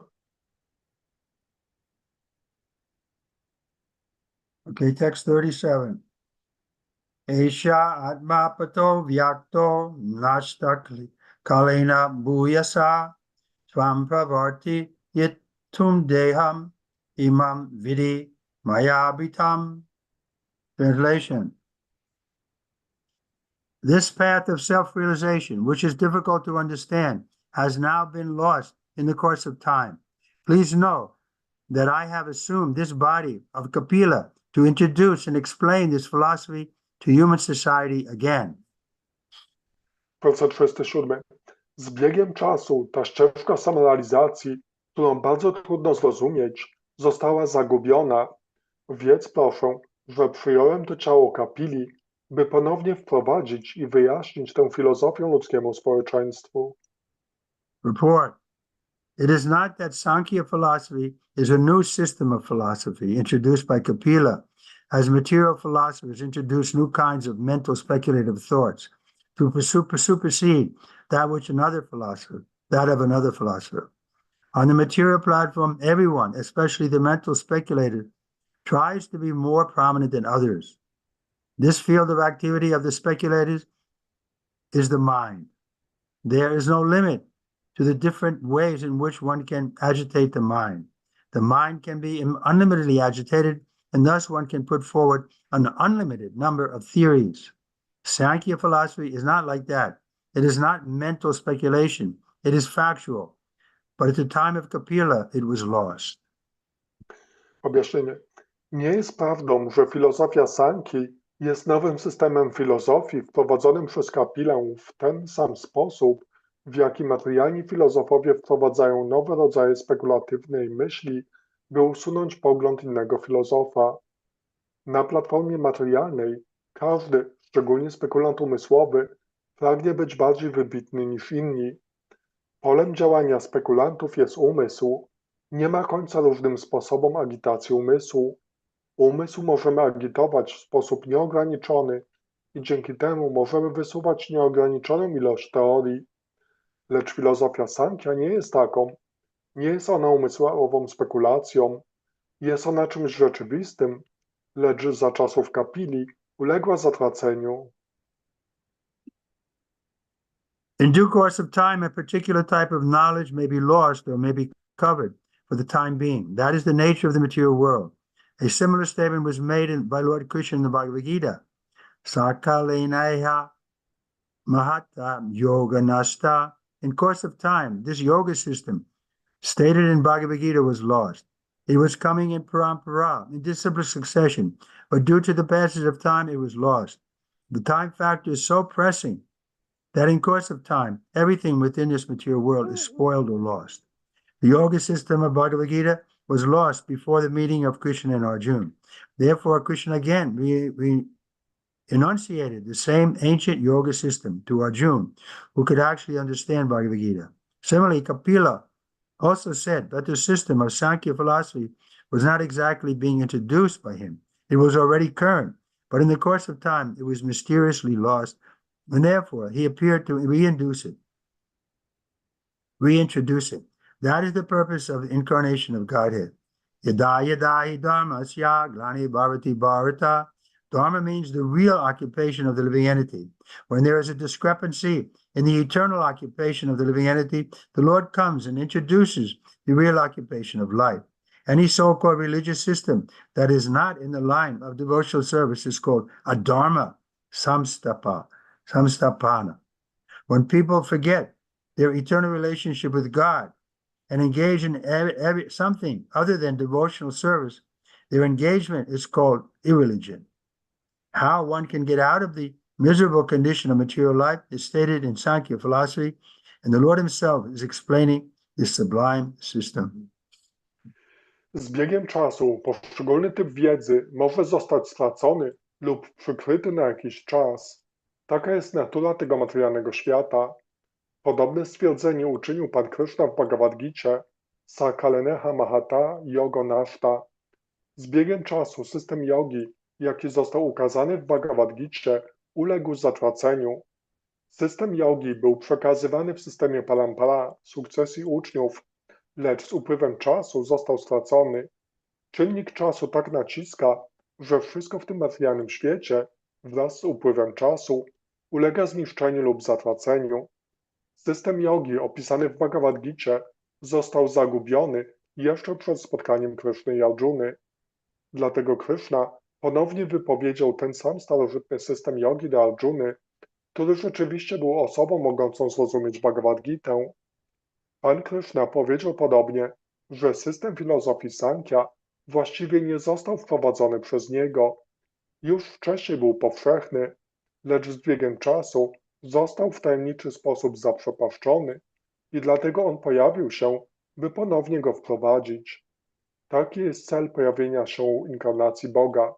Okay, text 37. Esha atma pato vyakto nashta kalena bhuyasa svam pravarti yitum deham imam vidi mayabitam. Translation. This path of self-realization, which is difficult to understand, has now been lost in the course of time. Please know that I have assumed this body of Kapila to introduce and explain this philosophy to human society again.
Werset 37. Z biegiem czasu ta ścieżka samorealizacji, którą bardzo trudno zrozumieć, została zagubiona. Wiedz proszę, że przyjąłem to ciało Kapili, by ponownie wprowadzić i wyjaśnić tę filozofię ludzkiemu społeczeństwu.
Report. It is not that Sankhya philosophy is a new system of philosophy introduced by Kapila, as material philosophers introduce new kinds of mental speculative thoughts to supersede that of another philosopher. On the material platform, everyone, especially the mental speculator, tries to be more prominent than others. This field of activity of the speculators is the mind. There is no limit to the different ways in which one can agitate the mind. The mind can be unlimitedly agitated, and thus one can put forward an unlimited number of theories. Sankhya philosophy is not like that. It is not mental speculation. It is factual. But at the time of Kapila, it was lost.
Objaśnienie. Nie jest prawdą, że filozofia Sankhi jest nowym systemem filozofii wprowadzonym przez Kapilę w ten sam sposób, w jaki materialni filozofowie wprowadzają nowe rodzaje spekulatywnej myśli, by usunąć pogląd innego filozofa. Na platformie materialnej każdy, szczególnie spekulant umysłowy, pragnie być bardziej wybitny niż inni. Polem działania spekulantów jest umysł. Nie ma końca różnym sposobom agitacji umysłu. Umysł możemy agitować w sposób nieograniczony i dzięki temu możemy wysuwać nieograniczoną ilość teorii. Lecz filozofia Sankhya nie jest taką. Nie jest ona umysłową spekulacją. Jest ona czymś rzeczywistym, lecz za czasów Kapili uległa zatraceniu.
In due course of time, a particular type of knowledge may be lost or may be covered for the time being. That is the nature of the material world. A similar statement was made by Lord Krishna in the Bhagavad Gita. Sakalenaiha mahata yoga nasta. In course of time, this yoga system stated in Bhagavad Gita was lost. It was coming in parampara, in disciplined succession, but due to the passage of time, it was lost. The time factor is so pressing that in course of time, everything within this material world is spoiled or lost. The yoga system of Bhagavad Gita was lost before the meeting of Krishna and Arjuna. Therefore, Krishna again enunciated the same ancient yoga system to Arjuna, who could actually understand Bhagavad Gita. Similarly, Kapila also said that the system of Sankhya philosophy was not exactly being introduced by him. It was already current, but in the course of time, it was mysteriously lost, and therefore he appeared to reintroduce it. That is the purpose of the incarnation of Godhead. Yada yada hi dharmasya glani bharati bharata. Dharma means the real occupation of the living entity. When there is a discrepancy in the eternal occupation of the living entity, the Lord comes and introduces the real occupation of life. Any so-called religious system that is not in the line of devotional service is called adharma samstapana. When people forget their eternal relationship with God and engage in something other than devotional service, their engagement is called irreligion. How one can get out of the miserable condition of material life is stated in Sankhya philosophy, and the Lord himself is explaining this sublime system.
Z biegiem czasu poszczególny typ wiedzy może zostać stracony lub przykryty na jakiś czas. Taka jest natura tego materialnego świata. Podobne stwierdzenie uczynił Pan Krishna w Bhagavad Gicie Sakaleneha Mahata Yogo Nashta. Z biegiem czasu system jogi, jaki został ukazany w Bhagavad Gicie, uległ zatraceniu. System jogi był przekazywany w systemie parampara sukcesji uczniów, lecz z upływem czasu został stracony. Czynnik czasu tak naciska, że wszystko w tym materialnym świecie wraz z upływem czasu ulega zniszczeniu lub zatraceniu. System jogi opisany w Bhagavad Gicie został zagubiony jeszcze przed spotkaniem Kryszny i Arjuny. Dlatego Krishna ponownie wypowiedział ten sam starożytny system jogi do Arjuny, który rzeczywiście był osobą mogącą zrozumieć Bhagavad Gitę. Pan Krishna powiedział podobnie, że system filozofii Sankhya właściwie nie został wprowadzony przez niego. Już wcześniej był powszechny, lecz z biegiem czasu został w tajemniczy sposób zaprzepaszczony i dlatego on pojawił się, by ponownie go wprowadzić. Taki jest cel pojawienia się inkarnacji Boga.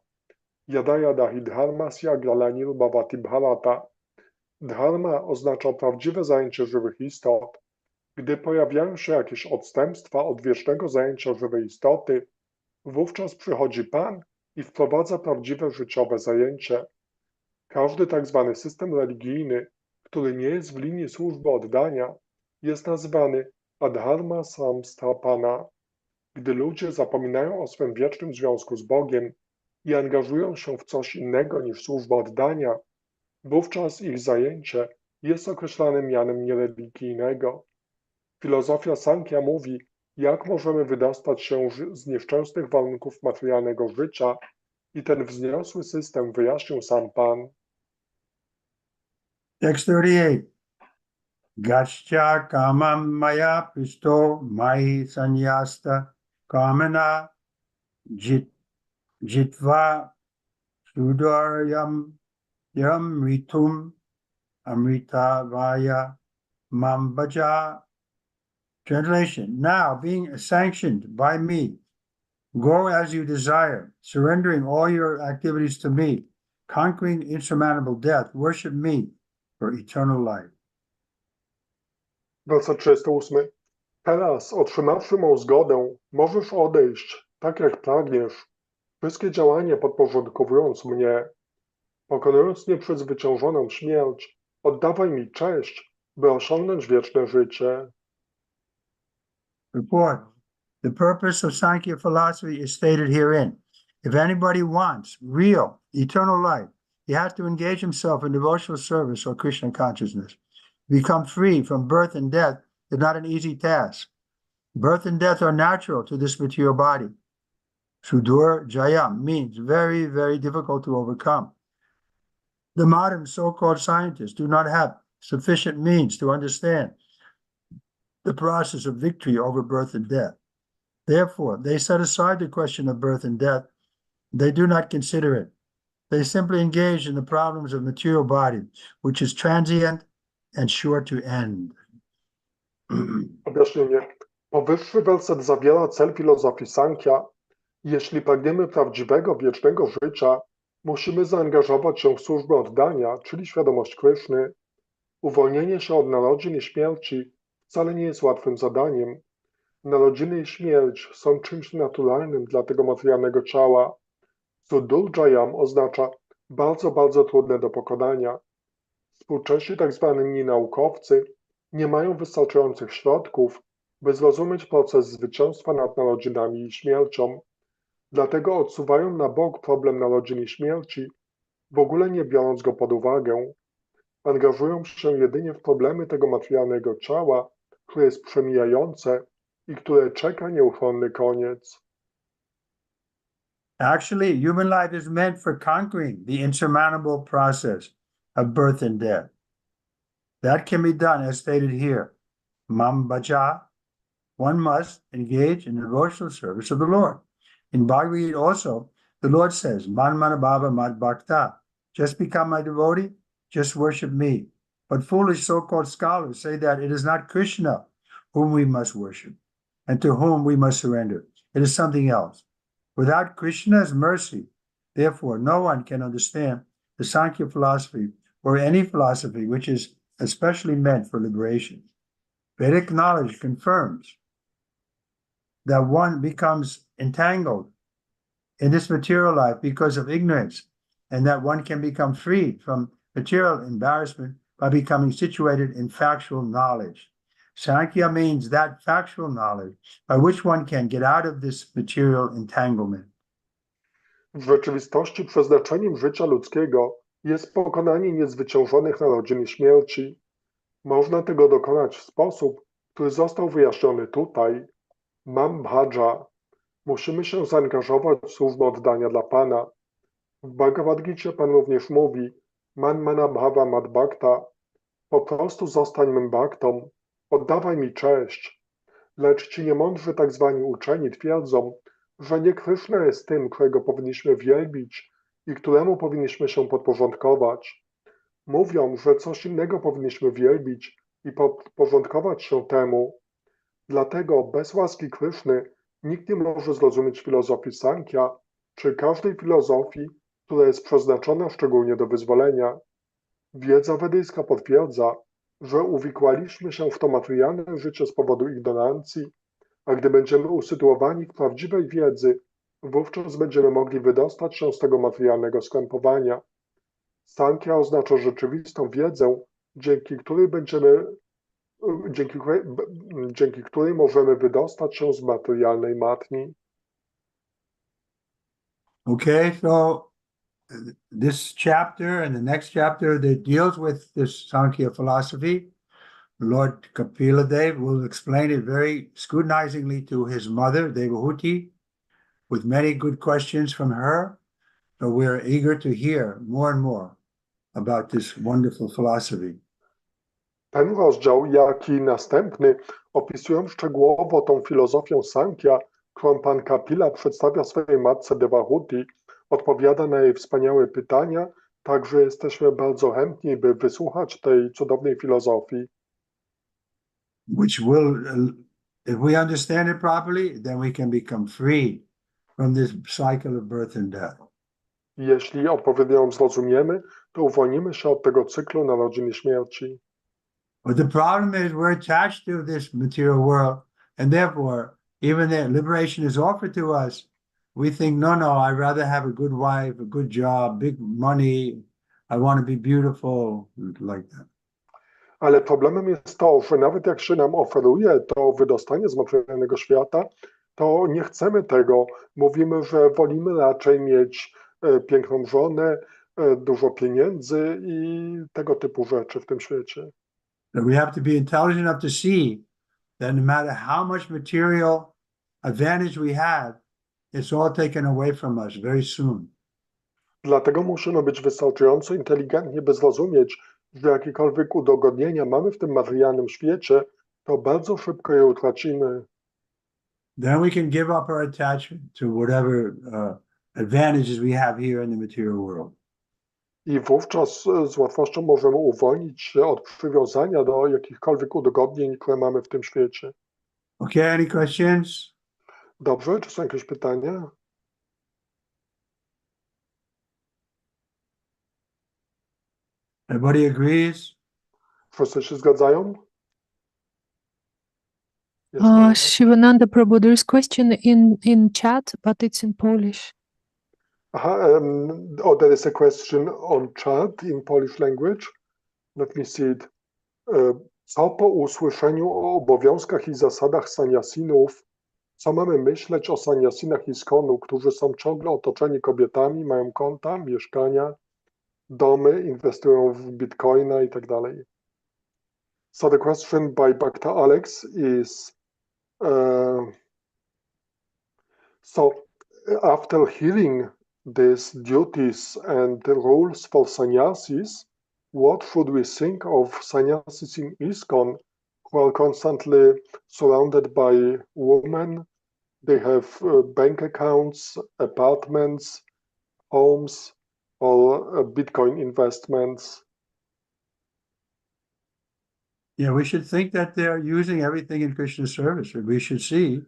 Yada yada hi dharmasya glalanir bhavati bharata. Dharma oznacza prawdziwe zajęcie żywych istot. Gdy pojawiają się jakieś odstępstwa od wiecznego zajęcia żywej istoty, wówczas przychodzi Pan i wprowadza prawdziwe życiowe zajęcie. Każdy tak zwany system religijny, który nie jest w linii służby oddania, jest nazywany adharma samstapana. Gdy ludzie zapominają o swym wiecznym związku z Bogiem i angażują się w coś innego niż służba oddania, wówczas ich zajęcie jest określane mianem niereligijnego. Filozofia Sankhya mówi, jak możemy wydostać się z nieszczęsnych warunków materialnego życia i ten wzniosły system wyjaśnił sam Pan.
Text 38. Gascha kamam maya pisto mai sanyasta kamana jitva sudaryam yam ritum amrita vaya mambaja. Translation. Now, being sanctioned by me, go as you desire, surrendering all your activities to me, conquering insurmountable death, worship me for eternal life.
Werset 38. Teraz, otrzymawszy mą zgodę, możesz odejść, tak jak pragniesz, wszystkie działania podporządkowując mnie, pokonując nieprzezwyciężoną śmierć, oddawaj mi cześć, by osiągnąć wieczne życie.
Report. The purpose of Sankhya philosophy is stated herein. If anybody wants real, eternal life, he has to engage himself in devotional service or Krishna consciousness. Become free from birth and death is not an easy task. Birth and death are natural to this material body. Sudur Jayam means very, very difficult to overcome. The modern so-called scientists do not have sufficient means to understand the process of victory over birth and death. Therefore, they set aside the question of birth and death. They do not consider it. They simply engage in the problems of material body, which is transient and sure to end.
Objaśnienie. Powyższy werset zawiera cel filozofii Sankhya. Jeśli pragniemy prawdziwego, wiecznego życia, musimy zaangażować się w służbę oddania, czyli świadomość Kryszny. Uwolnienie się od narodzin i śmierci wcale nie jest łatwym zadaniem. Narodziny i śmierć są czymś naturalnym dla tego materialnego ciała. Sudurjayam oznacza bardzo, bardzo trudne do pokonania. Współcześni tak zwani naukowcy nie mają wystarczających środków, by zrozumieć proces zwycięstwa nad narodzinami i śmiercią. Dlatego odsuwają na bok problem narodzin i śmierci, w ogóle nie biorąc go pod uwagę. Angażują się jedynie w problemy tego materialnego ciała, które jest przemijające i które czeka nieuchronny koniec.
Actually, human life is meant for conquering the insurmountable process of birth and death. That can be done as stated here. Mam bhaja, one must engage in the devotional service of the Lord. In Bhagavad Gita also, the Lord says, Man manabhava mad bhakta. Just become my devotee, just worship me. But foolish so-called scholars say that it is not Krishna whom we must worship and to whom we must surrender. It is something else. Without Krishna's mercy, therefore, no one can understand the Sankhya philosophy or any philosophy which is especially meant for liberation. Vedic knowledge confirms that one becomes entangled in this material life because of ignorance, and that one can become freed from material embarrassment by becoming situated in factual knowledge. Sankhya means that factual knowledge by which one can get out of this material entanglement.
W rzeczywistości przeznaczeniem życia ludzkiego jest pokonanie niezwyciężonych narodzin i śmierci. Można tego dokonać w sposób, który został wyjaśniony tutaj. Mam bhaja. Musimy się zaangażować w służbę oddania dla Pana. W Bhagavad Gicie Pan również mówi Man manabhava mad bhakta. Po prostu zostań mym bhaktą. Oddawaj mi cześć. Lecz ci niemądrzy tak zwani uczeni twierdzą, że nie Kryszna jest tym, którego powinniśmy wielbić i któremu powinniśmy się podporządkować. Mówią, że coś innego powinniśmy wielbić i podporządkować się temu. Dlatego bez łaski Kryszny nikt nie może zrozumieć filozofii Sankhya czy każdej filozofii, która jest przeznaczona szczególnie do wyzwolenia. Wiedza wedyjska potwierdza, że uwikłaliśmy się w to materialne życie z powodu ignorancji, a gdy będziemy usytuowani w prawdziwej wiedzy, wówczas będziemy mogli wydostać się z tego materialnego skrępowania. Sankhya oznacza rzeczywistą wiedzę, dzięki której możemy wydostać się z materialnej matni.
Okay, so this chapter and the next chapter that deals with this Sankhya philosophy, Lord Kapila Dev will explain it very scrutinizingly to his mother, Devahuti, with many good questions from her. So we're eager to hear more and more about this wonderful philosophy.
Ten rozdział, jak i następny, opisują szczegółowo tą filozofię Sankhya, którą pan Kapila przedstawia swojej matce Devahuti, odpowiada na jej wspaniałe pytania, także jesteśmy bardzo chętni, by wysłuchać tej cudownej filozofii.
Which will, if we understand it properly, then we can become free from this cycle of birth and death.
Jeśli odpowiednio ją zrozumiemy, to uwolnimy się od tego cyklu narodzin i śmierci.
But the problem is we're attached to this material world, and therefore, even though liberation is offered to us, we think, no, I'd rather have a good wife, a good job, big money. I want to be beautiful, like that.
Ale problemem jest to, że nawet jak się nam oferuje to wydostanie z materialnego świata, to nie chcemy tego. Mówimy, że wolimy raczej mieć piękną żonę, dużo pieniędzy i tego typu rzeczy w tym świecie.
We have to be intelligent enough to see that no matter how much material advantage we have, it's all taken away from us very soon.
Dlatego musimy być wystarczająco inteligentni, by zrozumieć, że jakiekolwiek udogodnienia mamy w tym materialnym świecie, to bardzo szybko je utracimy.
Then we can give up our attachment to whatever advantages we have here in the material world.
I wówczas z łatwością możemy uwolnić się od przywiązania do jakichkolwiek udogodnień, które mamy w tym świecie.
Okay, any questions?
Dobrze, czy są jakieś pytania?
Everybody agrees?
Wszyscy się zgadzają? Yes, Maria?
Shivananda Prabhu, there is question in chat, but it's in Polish.
Aha, there is a question on chat in Polish language. Let me see it. Co po usłyszeniu o obowiązkach i zasadach saniasinów, co mamy myśleć o saniasinach ISKCON-u, którzy są ciągle otoczeni kobietami, mają konta, mieszkania, domy, inwestują w bitcoina i tak dalej. So the question by Bhakta Alex is, so after hearing these duties and the rules for sannyasis, what should we think of sannyasis in ISKCON who are constantly surrounded by women? They have bank accounts, apartments, homes, or Bitcoin investments.
Yeah, we should think that they're using everything in Krishna's service. We should see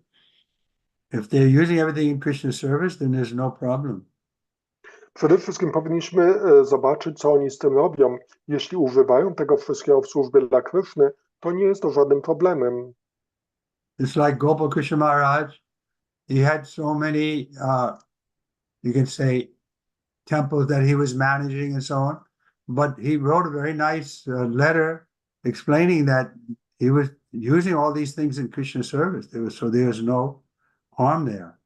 if they're using everything in Krishna's service, then there's no problem.
Przede wszystkim powinniśmy zobaczyć, co oni z tym robią. Jeśli używają tego wszystkiego w służbie dla Kryszny, to nie jest to żadnym problemem.
It's like Gopal Krishna Maharaj. He had so many, you can say, temples that he was managing and so on. But he wrote a very nice letter explaining that he was using all these things in Krishna's service. So there's no harm there.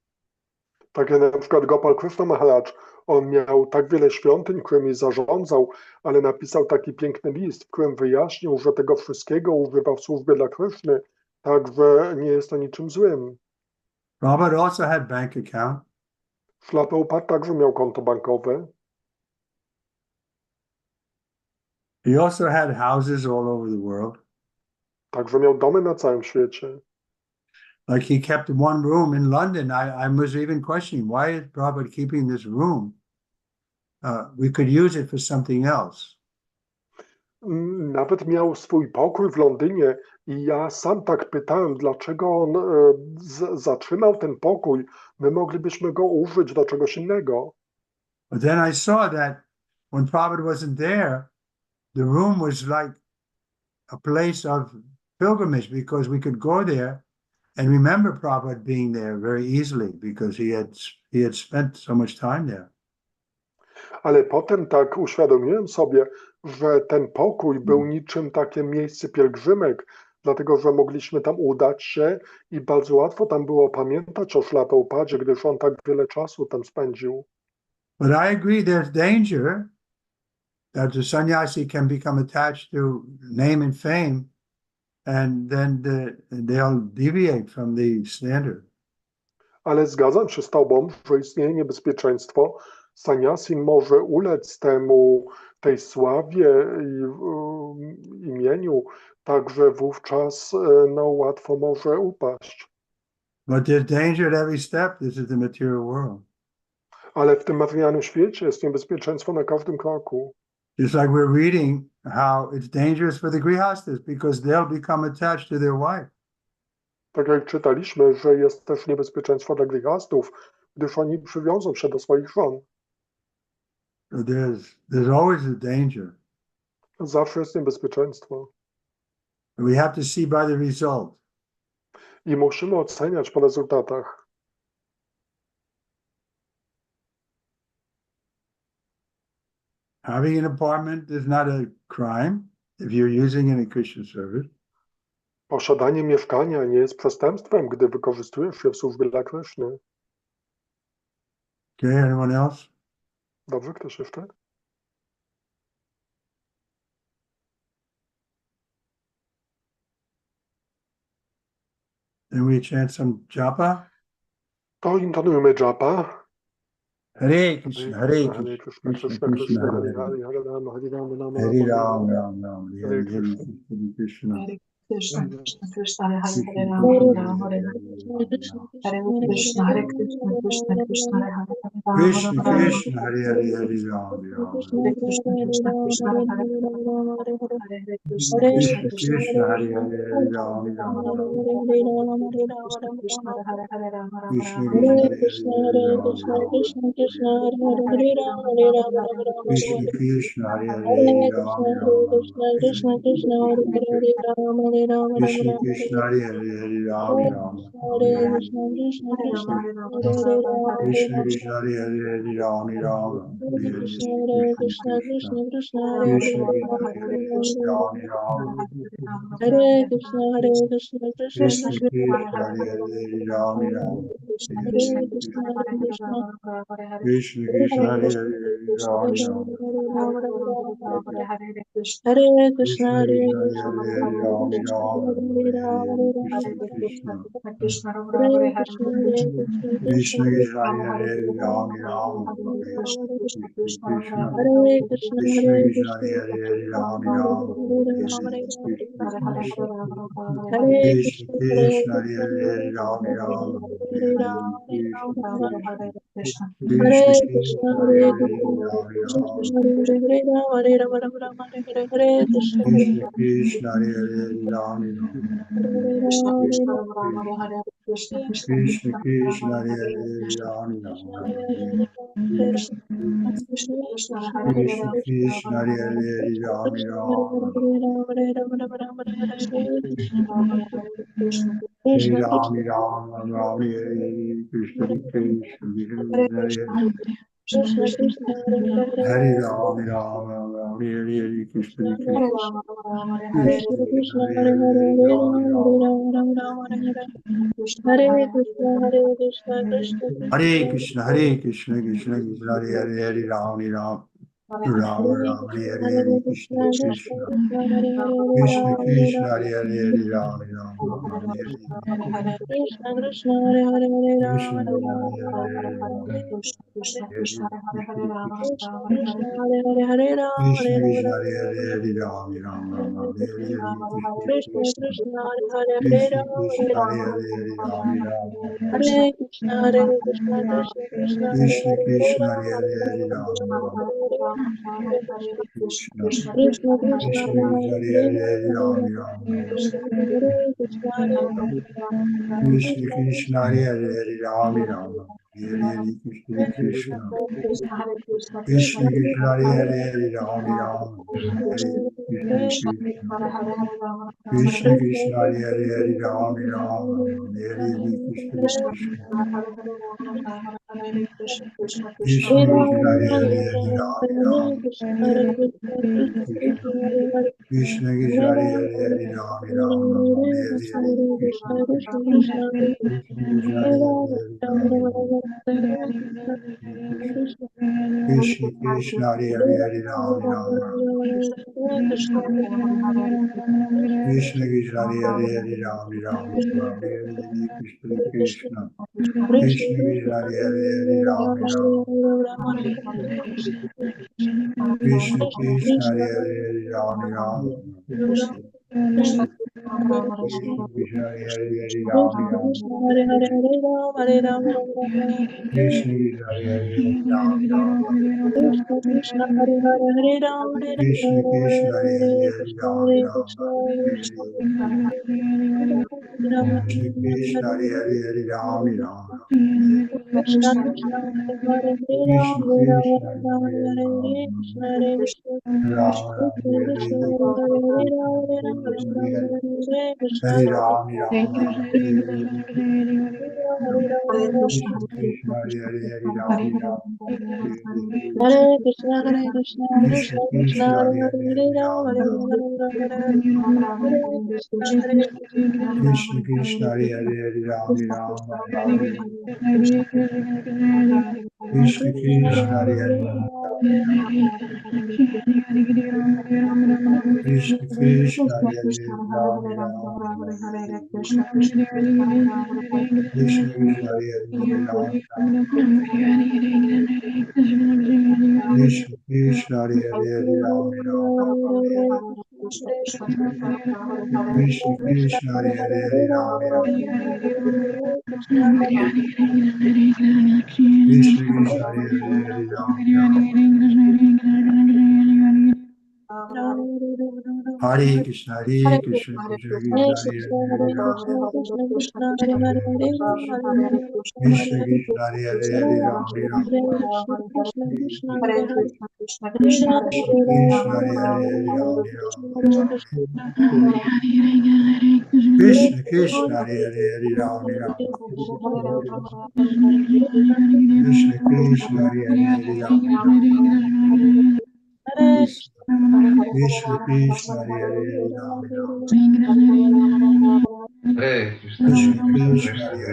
Tak jak na przykład Gopal Krishna Maharaj, on miał tak wiele świątyń, którymi zarządzał, ale napisał taki piękny list, w którym wyjaśnił, że tego wszystkiego używa w służbie dla Kryszny, także nie jest to niczym złym.
Prabhupada also had bank account.
Śrila Prabhupada także miał konto bankowe.
He also had houses all over the world.
Także miał domy na całym świecie.
Like he kept one room in London. I was even questioning, why is Prabhupada keeping this room? We could use it for something else.
Nawet miał swój pokój w Londynie i ja sam tak pytałem, dlaczego on zatrzymał ten pokój. My moglibyśmy go użyć do czegoś innego.
But then I saw that when Prabhupada wasn't there, the room was like a place of pilgrimage because we could go there and remember Prabhupada being there very easily because he had spent so much time there.
Ale potem tak uświadomiłem sobie, że ten pokój był niczym takie miejsce pielgrzymek, dlatego że mogliśmy tam udać się i bardzo łatwo tam było pamiętać o Śrila Prabhupadzie, gdyż on tak wiele czasu tam spędził.
But I agree there's danger that the sannyasi can become attached to name and fame and then they'll deviate from the standard.
Ale zgadzam się z tobą, że istnieje niebezpieczeństwo. Sannyasi może ulec tej sławie i imieniu, także wówczas łatwo może upaść.
But there's danger at every step. This is the material world.
Ale w tym materialnym świecie jest niebezpieczeństwo na każdym kroku.
Just like we're reading how it's dangerous for the grihastas because they'll become attached to their wife.
Tak jak czytaliśmy, że jest też niebezpieczeństwo dla grihastów, gdyż oni przywiążą się do swoich żon.
So there's always a danger.
Zawsze jest niebezpieczeństwo.
We have to see by the result.
I musimy oceniać po rezultatach.
Having an apartment is not a crime if you're using it in Krishna service.
Posiadanie mieszkania nie jest przestępstwem, gdy wykorzystujesz je w służbie dla Kryszny.
Okay, anyone else?
Dobrze, ktoś jeszcze?
Then we chant some japa.
To intonujmy japa.
Hare Krishna, Hare Krishna,
Krishna,
Krishna Krishna, Hare
Hare
Hare.
Hare Rama, Hare Rama, Rama
Hare
Rama,
Ram, Ram Ram, Hare Hare, Hare Krishna.
Hare Krishna, Krishna Krishna, Hare Hare,
Krishna
Hare
Krishna,
Rama, Hare Rama,
Hare
Hare Krishna, Hare Krishna, Krishna Krishna, Hare Hare, Hare Rama,
Krishna
Hare Rama,
Krishna, Hare Hare, Hare Ram, Ram.
Hare Krishna, Krishna Krishna, Hare Hare, Hare Krishna, Krishna
Krishna
Krishna,
Krishna, Hare Hare, Hare Ram, Ram Ram.
Krishna Krishna, Hare Hare, Hare Rama, Rama
Krishna
Rama,
Krishna,
Hare
Hare Hare, Hare Ram, Ram.
Hare Rama, Rama Hare
Krishna
Krishna,
Krishna, Hare Hare,
Hare
Hare
Krishna,
Ram,
Hare
Ram
Krishna, Krishna Krishna, Hare Hare, Rama Hare Rama, Rama
Krishna
Rama,
Krishna, Hare Hare, Hare Ram, Ram.
Hare Krishna, Krishna Krishna, Hare Hare, Rama Hare
Krishna
Rama,
Krishna, Hare Hare, Hare Ram, Ram.
Hare
Hare
Krishna,
Krishna
Hare Krishna,
Krishna.
Krishna Krishna, Hare
Krishna
Hare,
Krishna,
Rama
Hare
Hare
Hare,
Rama,
Ram, Ram.
Hare Krishna, Hare Krishna, Krishna
Krishna
Krishna,
Krishna, Hare Hare, Hare Ram, Ram.
Hare Krishna, Hare Krishna,
Krishna Krishna,
Hare
Hare
Krishna,
Hare,
Krishna
Ram,
Krishna,
Ram.
Hare Rama, Rama Hare
Krishna
Hare Krishna,
Krishna,
Hare
Hare
Krishna,
Hare,
Hare
Ram,
Krishna,
Ram.
Hare Rama, Hare
Krishna
Rama,
Krishna.
Hare Krishna, Hare Krishna, Krishna
Krishna
Krishna,
Krishna, Hare
Hare
Hare, Ram, Ram.
Krishna,
Krishna.
Hare Krishna,
Krishna
Hare
Krishna,
Krishna,
Hare Hare, Ram,
Hare
Ram.
Rama, Hare
Krishna Krishna.
Hare
Krishna
Krishna, Hare
Krishna, Hare
Krishna,
Hare, Ram, Ram.
Hare Rama, Hare
Krishna
Rama,
Krishna.
Hare
Krishna
Krishna,
Krishna,
Hare
Hare
Krishna,
Hare, Ram,
Krishna
Ram.
Krishna, Hare Rama, Hare Rama, Rama Rama, Hare Hare, Krishna
Krishna
Krishna,
Krishna, Hare Hare, Ram, Ram.
Hare Rama, Hare
Krishna
Rama,
Krishna.
Krishna Krishna,
Krishna Krishna, Hare Hare,
Krishna
Ram,
Krishna,
Ram.
Hare Hare Rama, Hare Rama, Krishna Krishna, Hare
Krishna
Krishna,
Krishna, Hare Hare, Ram,
Krishna Hare
Ram.
Rama, Hare Rama, Rama Rama, Hare Hare,
Hare
Krishna
Ram,
Krishna,
Ram, Ram, Ram, Hare Krishna,
Hare
Krishna
Hare
Krishna,
Krishna,
Hare
Krishna Krishna, Hare Hare
Hare
Rama,
Ram, Ram, Ram, Ram, Hare Krishna,
Hare
Krishna
Krishna,
Krishna,
Krishna Krishna,
Hare
Hare Hare, Hare
Ram,
Rama, Hare
Ram.
Rama, Rama Rama, Hare Hare, Hare Krishna, Hare Krishna, Krishna
Hare
Krishna,
Krishna, Hare Krishna, Krishna Krishna, Hare Hare, Ram, Ram. Ram,
Hare
Ram,
Krishna,
Hare
Hare
Hare
Krishna,
Krishna,
Krishna
Krishna
Krishna, Hare Hare, Hare
Krishna,
Rama, Hare
Krishna,
Rama,
Hare Hare, Ram, Ram, Ram, Hare
Krishna Krishna, Hare Hare, Hare
Krishna,
Rama, Hare Rama,
Hare Hare,
Krishna
Krishna,
Krishna, Hare Hare, Hare Rama,
Krishna
Hare
Krishna,
Rama,
Hare Hare, Ram, Ram, Ram, Ram, Hare Hare,
Krishna
Krishna
Krishna, Hare Hare,
Krishna,
Rama, Hare
Krishna,
Rama,
Hare Hare, Ram, Ram,
Hare Krishna, Hare Krishna, Krishna Krishna, Hare
Krishna
Hare, Hare
Krishna,
Rama,
Hare
Hare
Hare,
Rama,
Ram, Ram,
Hare Krishna,
Krishna
Krishna Krishna,
Krishna,
Hare
Krishna,
Hare,
Hare
Hare
Hare,
Rama,
Ram,
Hare
Ram,
Krishna, Hare Krishna, Hare
Krishna
Krishna,
Krishna, Hare Hare, Ram, Ram, Hare Hare, Krishna
Krishna,
Krishna
Krishna,
Krishna
Krishna,
Krishna, Hare Hare, Ram, Ram,
Krishna
Hare
Krishna,
Krishna
Hare
Krishna
Krishna,
Krishna
Krishna
Krishna,
Krishna,
Hare Hare, Hare Ram, Ram, Hare Hare, Krishna Krishna Krishna Krishna, Hare Hare, Ram, Ram, Hare Krishna Krishna Krishna Krishna Hare Hare Hare Ram Ram Ram Hare Hare Krishna Krishna Krishna Hare Hare Ram Krishna Krishna Hare Hare Hare Ram Ram Krishna Krishna Hare Hare Hare Ram Ram Ram Hare Hare Krishna Krishna Krishna Krishna Hare Hare Hare Ram Ram Krishna Krishna Hare Hare Hare Ram Ram Krishna Krishna Hare Hare Hare Ram Ram Krishna Krishna Hare Hare Hare Ram Ram
Krishna Hare Hare Hare Ram Hare
Krishna Krishna Hare Hare
Hare
Hare
Krishna
Ram
Hare
Ram
Krishna
Krishna Krishna Hare Hare Hare Ram Ram
Krishna Krishna Hare Hare Ram
Krishna
Hare Ram
Krishna Hare
Hare
Hare
Hare
Ram
Hare Krishna Hare Krishna
Ram Ram
Krishna
Hare
Krishna
Hare
Hare Hare Hare Ram Hare Ram Krishna
Krishna
Hare Hare Krishna
Hare
Hare
Ram
Krishna
Ram Ram Hare Hare
Hare Ram
Krishna Krishna Hare Hare Hare Ram Ram
Hare Krishna Krishna
Krishna
Krishna
Krishna
Hare
Hare
Hare
Hare
Hare
Hare
Ram
Ram
Hare
Ram
Ram Hare Hare Hare Krishna Hare
Krishna Krishna Hare Hare Hare Ram Ram Ram Krishna Krishna Hare Hare Krishna Krishna Hare Hare Ram Ram Krishna Krishna Hare Hare Ram Ram Krishna Krishna Hare Hare Ram Ram Krishna Krishna Hare Hare Ram Ram Krishna Krishna Hare Hare Ram Ram Hare Krishna Hare Krishna Krishna Krishna
Hare
Hare
Krishna,
Hare
Hare
Ram
Krishna, Krishna Krishna, Hare
Ram
Hare Hare Ram,
Krishna
Hare Hare Rama,
Krishna
Hare
Krishna Hare Hare
Hare
Ram
Krishna,
Ram
Hare Krishna, Krishna Krishna, Hare Hare Hare
Krishna
Ram,
Krishna
Hare Ram,
Krishna
Hare
Hare Hare Ram
Hare
Ram
Krishna, Hare Krishna, Hare
Krishna
Krishna,
Krishna Hare Hare Ram Ram
Hare Krishna, Hare Krishna, Hare
Krishna Krishna Hare Hare Ram Ram Krishna Krishna Krishna Hare Hare Ram Ram
Hare Krishna,
Krishna
Hare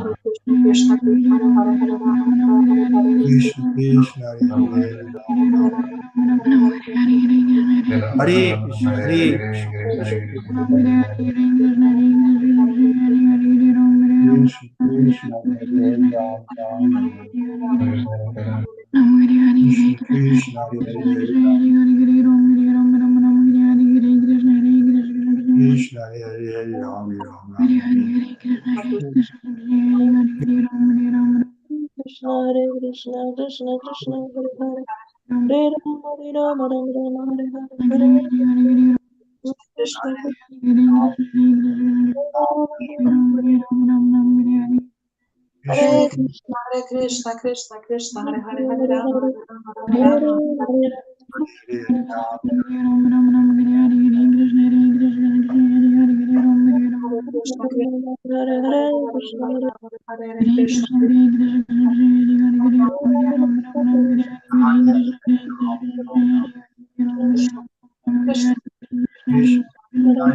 Krishna,
Krishna
Krishna
Hare
Krishna,
Hare
Hare Hare Rama,
Krishna Krishna Hare
Rama,
Hare Ram Ram
Hare Rama,
Hare
Rama Rama,
Krishna
Hare
Hare
Hare,
Krishna
Hare Krishna, Hare Krishna,
Krishna Krishna Hare Hare Ram Ram
Hare Rama,
Krishna Krishna Hare Hare Ram Krishna Hare Hare Ram Ram
Krishna, Hare Krishna, Krishna Krishna, Hare Hare Hare Ram, Hare Ram, Ram Ram, Hare Hare Hare Krishna,
Krishna
Hare
Krishna
Krishna,
Krishna, Krishna, Krishna, Hare Hare, Hare
Hare
Rama,
Hare,
Hare Rama, Rama
Hare
Rama,
Ram, Hare Ram.
Hare Hare Ram
Hare Krishna, Krishna,
Hare
Hare
Hare,
Hare,
Krishna
Rama
Hare
Rama, Hare Hare, Krishna, Krishna,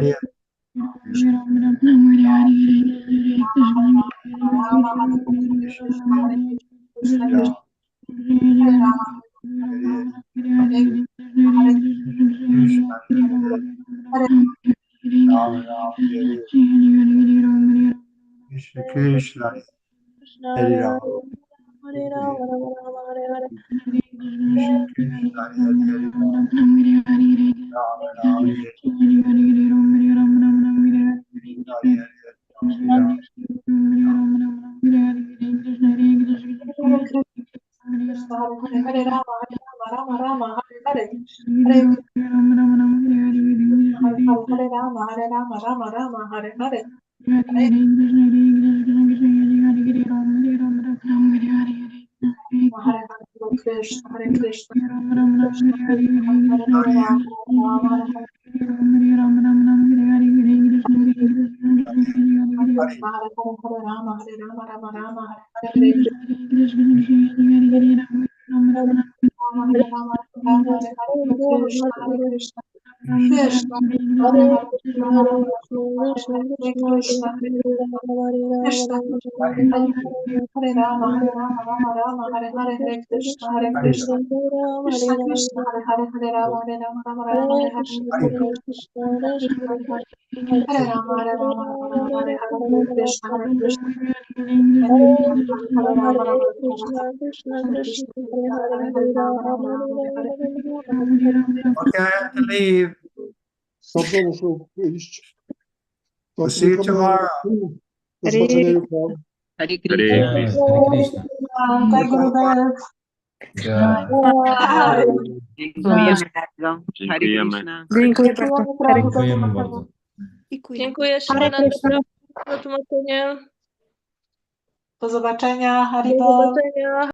Krishna Hare
Rama, Hare Krishna, Hare Krishna,
Ram
Krishna, Hare Rama,
Hare
Hare Hare
Krishna
Hare
Ram Ram Hare Krishna Krishna
Krishna
Hare
Hare
Ram
Hare, Hare Ram, Ram Ram, Hare Hare.
Krishna Krishna Hare Ram Ram Ram Hare Hare Ram
Hare Krishna, Hare Hare, Hare Rama, Hare Rama, Rama Rama, Hare Hare, Hare Krishna, Hare Hare, Hare Rama, Hare Rama, Rama Rama, Hare Hare, Hare Hare Hare Krishna, Hare Krishna, Krishna Krishna, Hare Hare Rama, Rama Rama, Hare Krishna, Hare Hare, Hare Rama, Hare Rama, Rama Rama, Hare Hare, Hare Krishna, Rama, Hare Rama, Rama Rama, Hare Hare Krishna, Hare Krishna, Krishna,
Hare
Hare
Krishna,
Rama,
Hare Krishna,
Hare
Krishna
Krishna,
Krishna, Krishna
Krishna Krishna, Hare Rama, Hare Rama, Rama Rama, Hare Hare, Hare Krishna, Hare Krishna, Krishna Krishna, Hare Hare, Hare Rama, Hare Rama, Rama Rama, Hare Hare,
Hare
Krishna Krishna, Hare Hare, Hare Rama, Hare Rama, Rama Rama, Hare Hare, Hare Krishna, Hare Krishna, Hare Rama, Rama Rama,
Krishna
Hare
Krishna,
Krishna,
Hare Hare,
Hare
Hare
Rama,
Rama,
Rama
Hare
Rama, Hare Hare,
Rama.
Okay, I have to leave.
Dobrze, muszę iść. To
We'll see you
tylko
tomorrow.
do zobaczenia jutro.
Hare
Hare
Krishna.
Krishna.
Jai Gurudev.
Jai.
Jai.
Dziękujemy bardzo. Hare
Dziękujemy.
Krishna.
Dziękuję
Dziękujemy
bardzo.
bardzo.
Dziękujemy bardzo.
Dziękuję
Hare
Śrimad
Krishna.
za tłumaczenie.
Do zobaczenia.
Do
Haribol.
zobaczenia.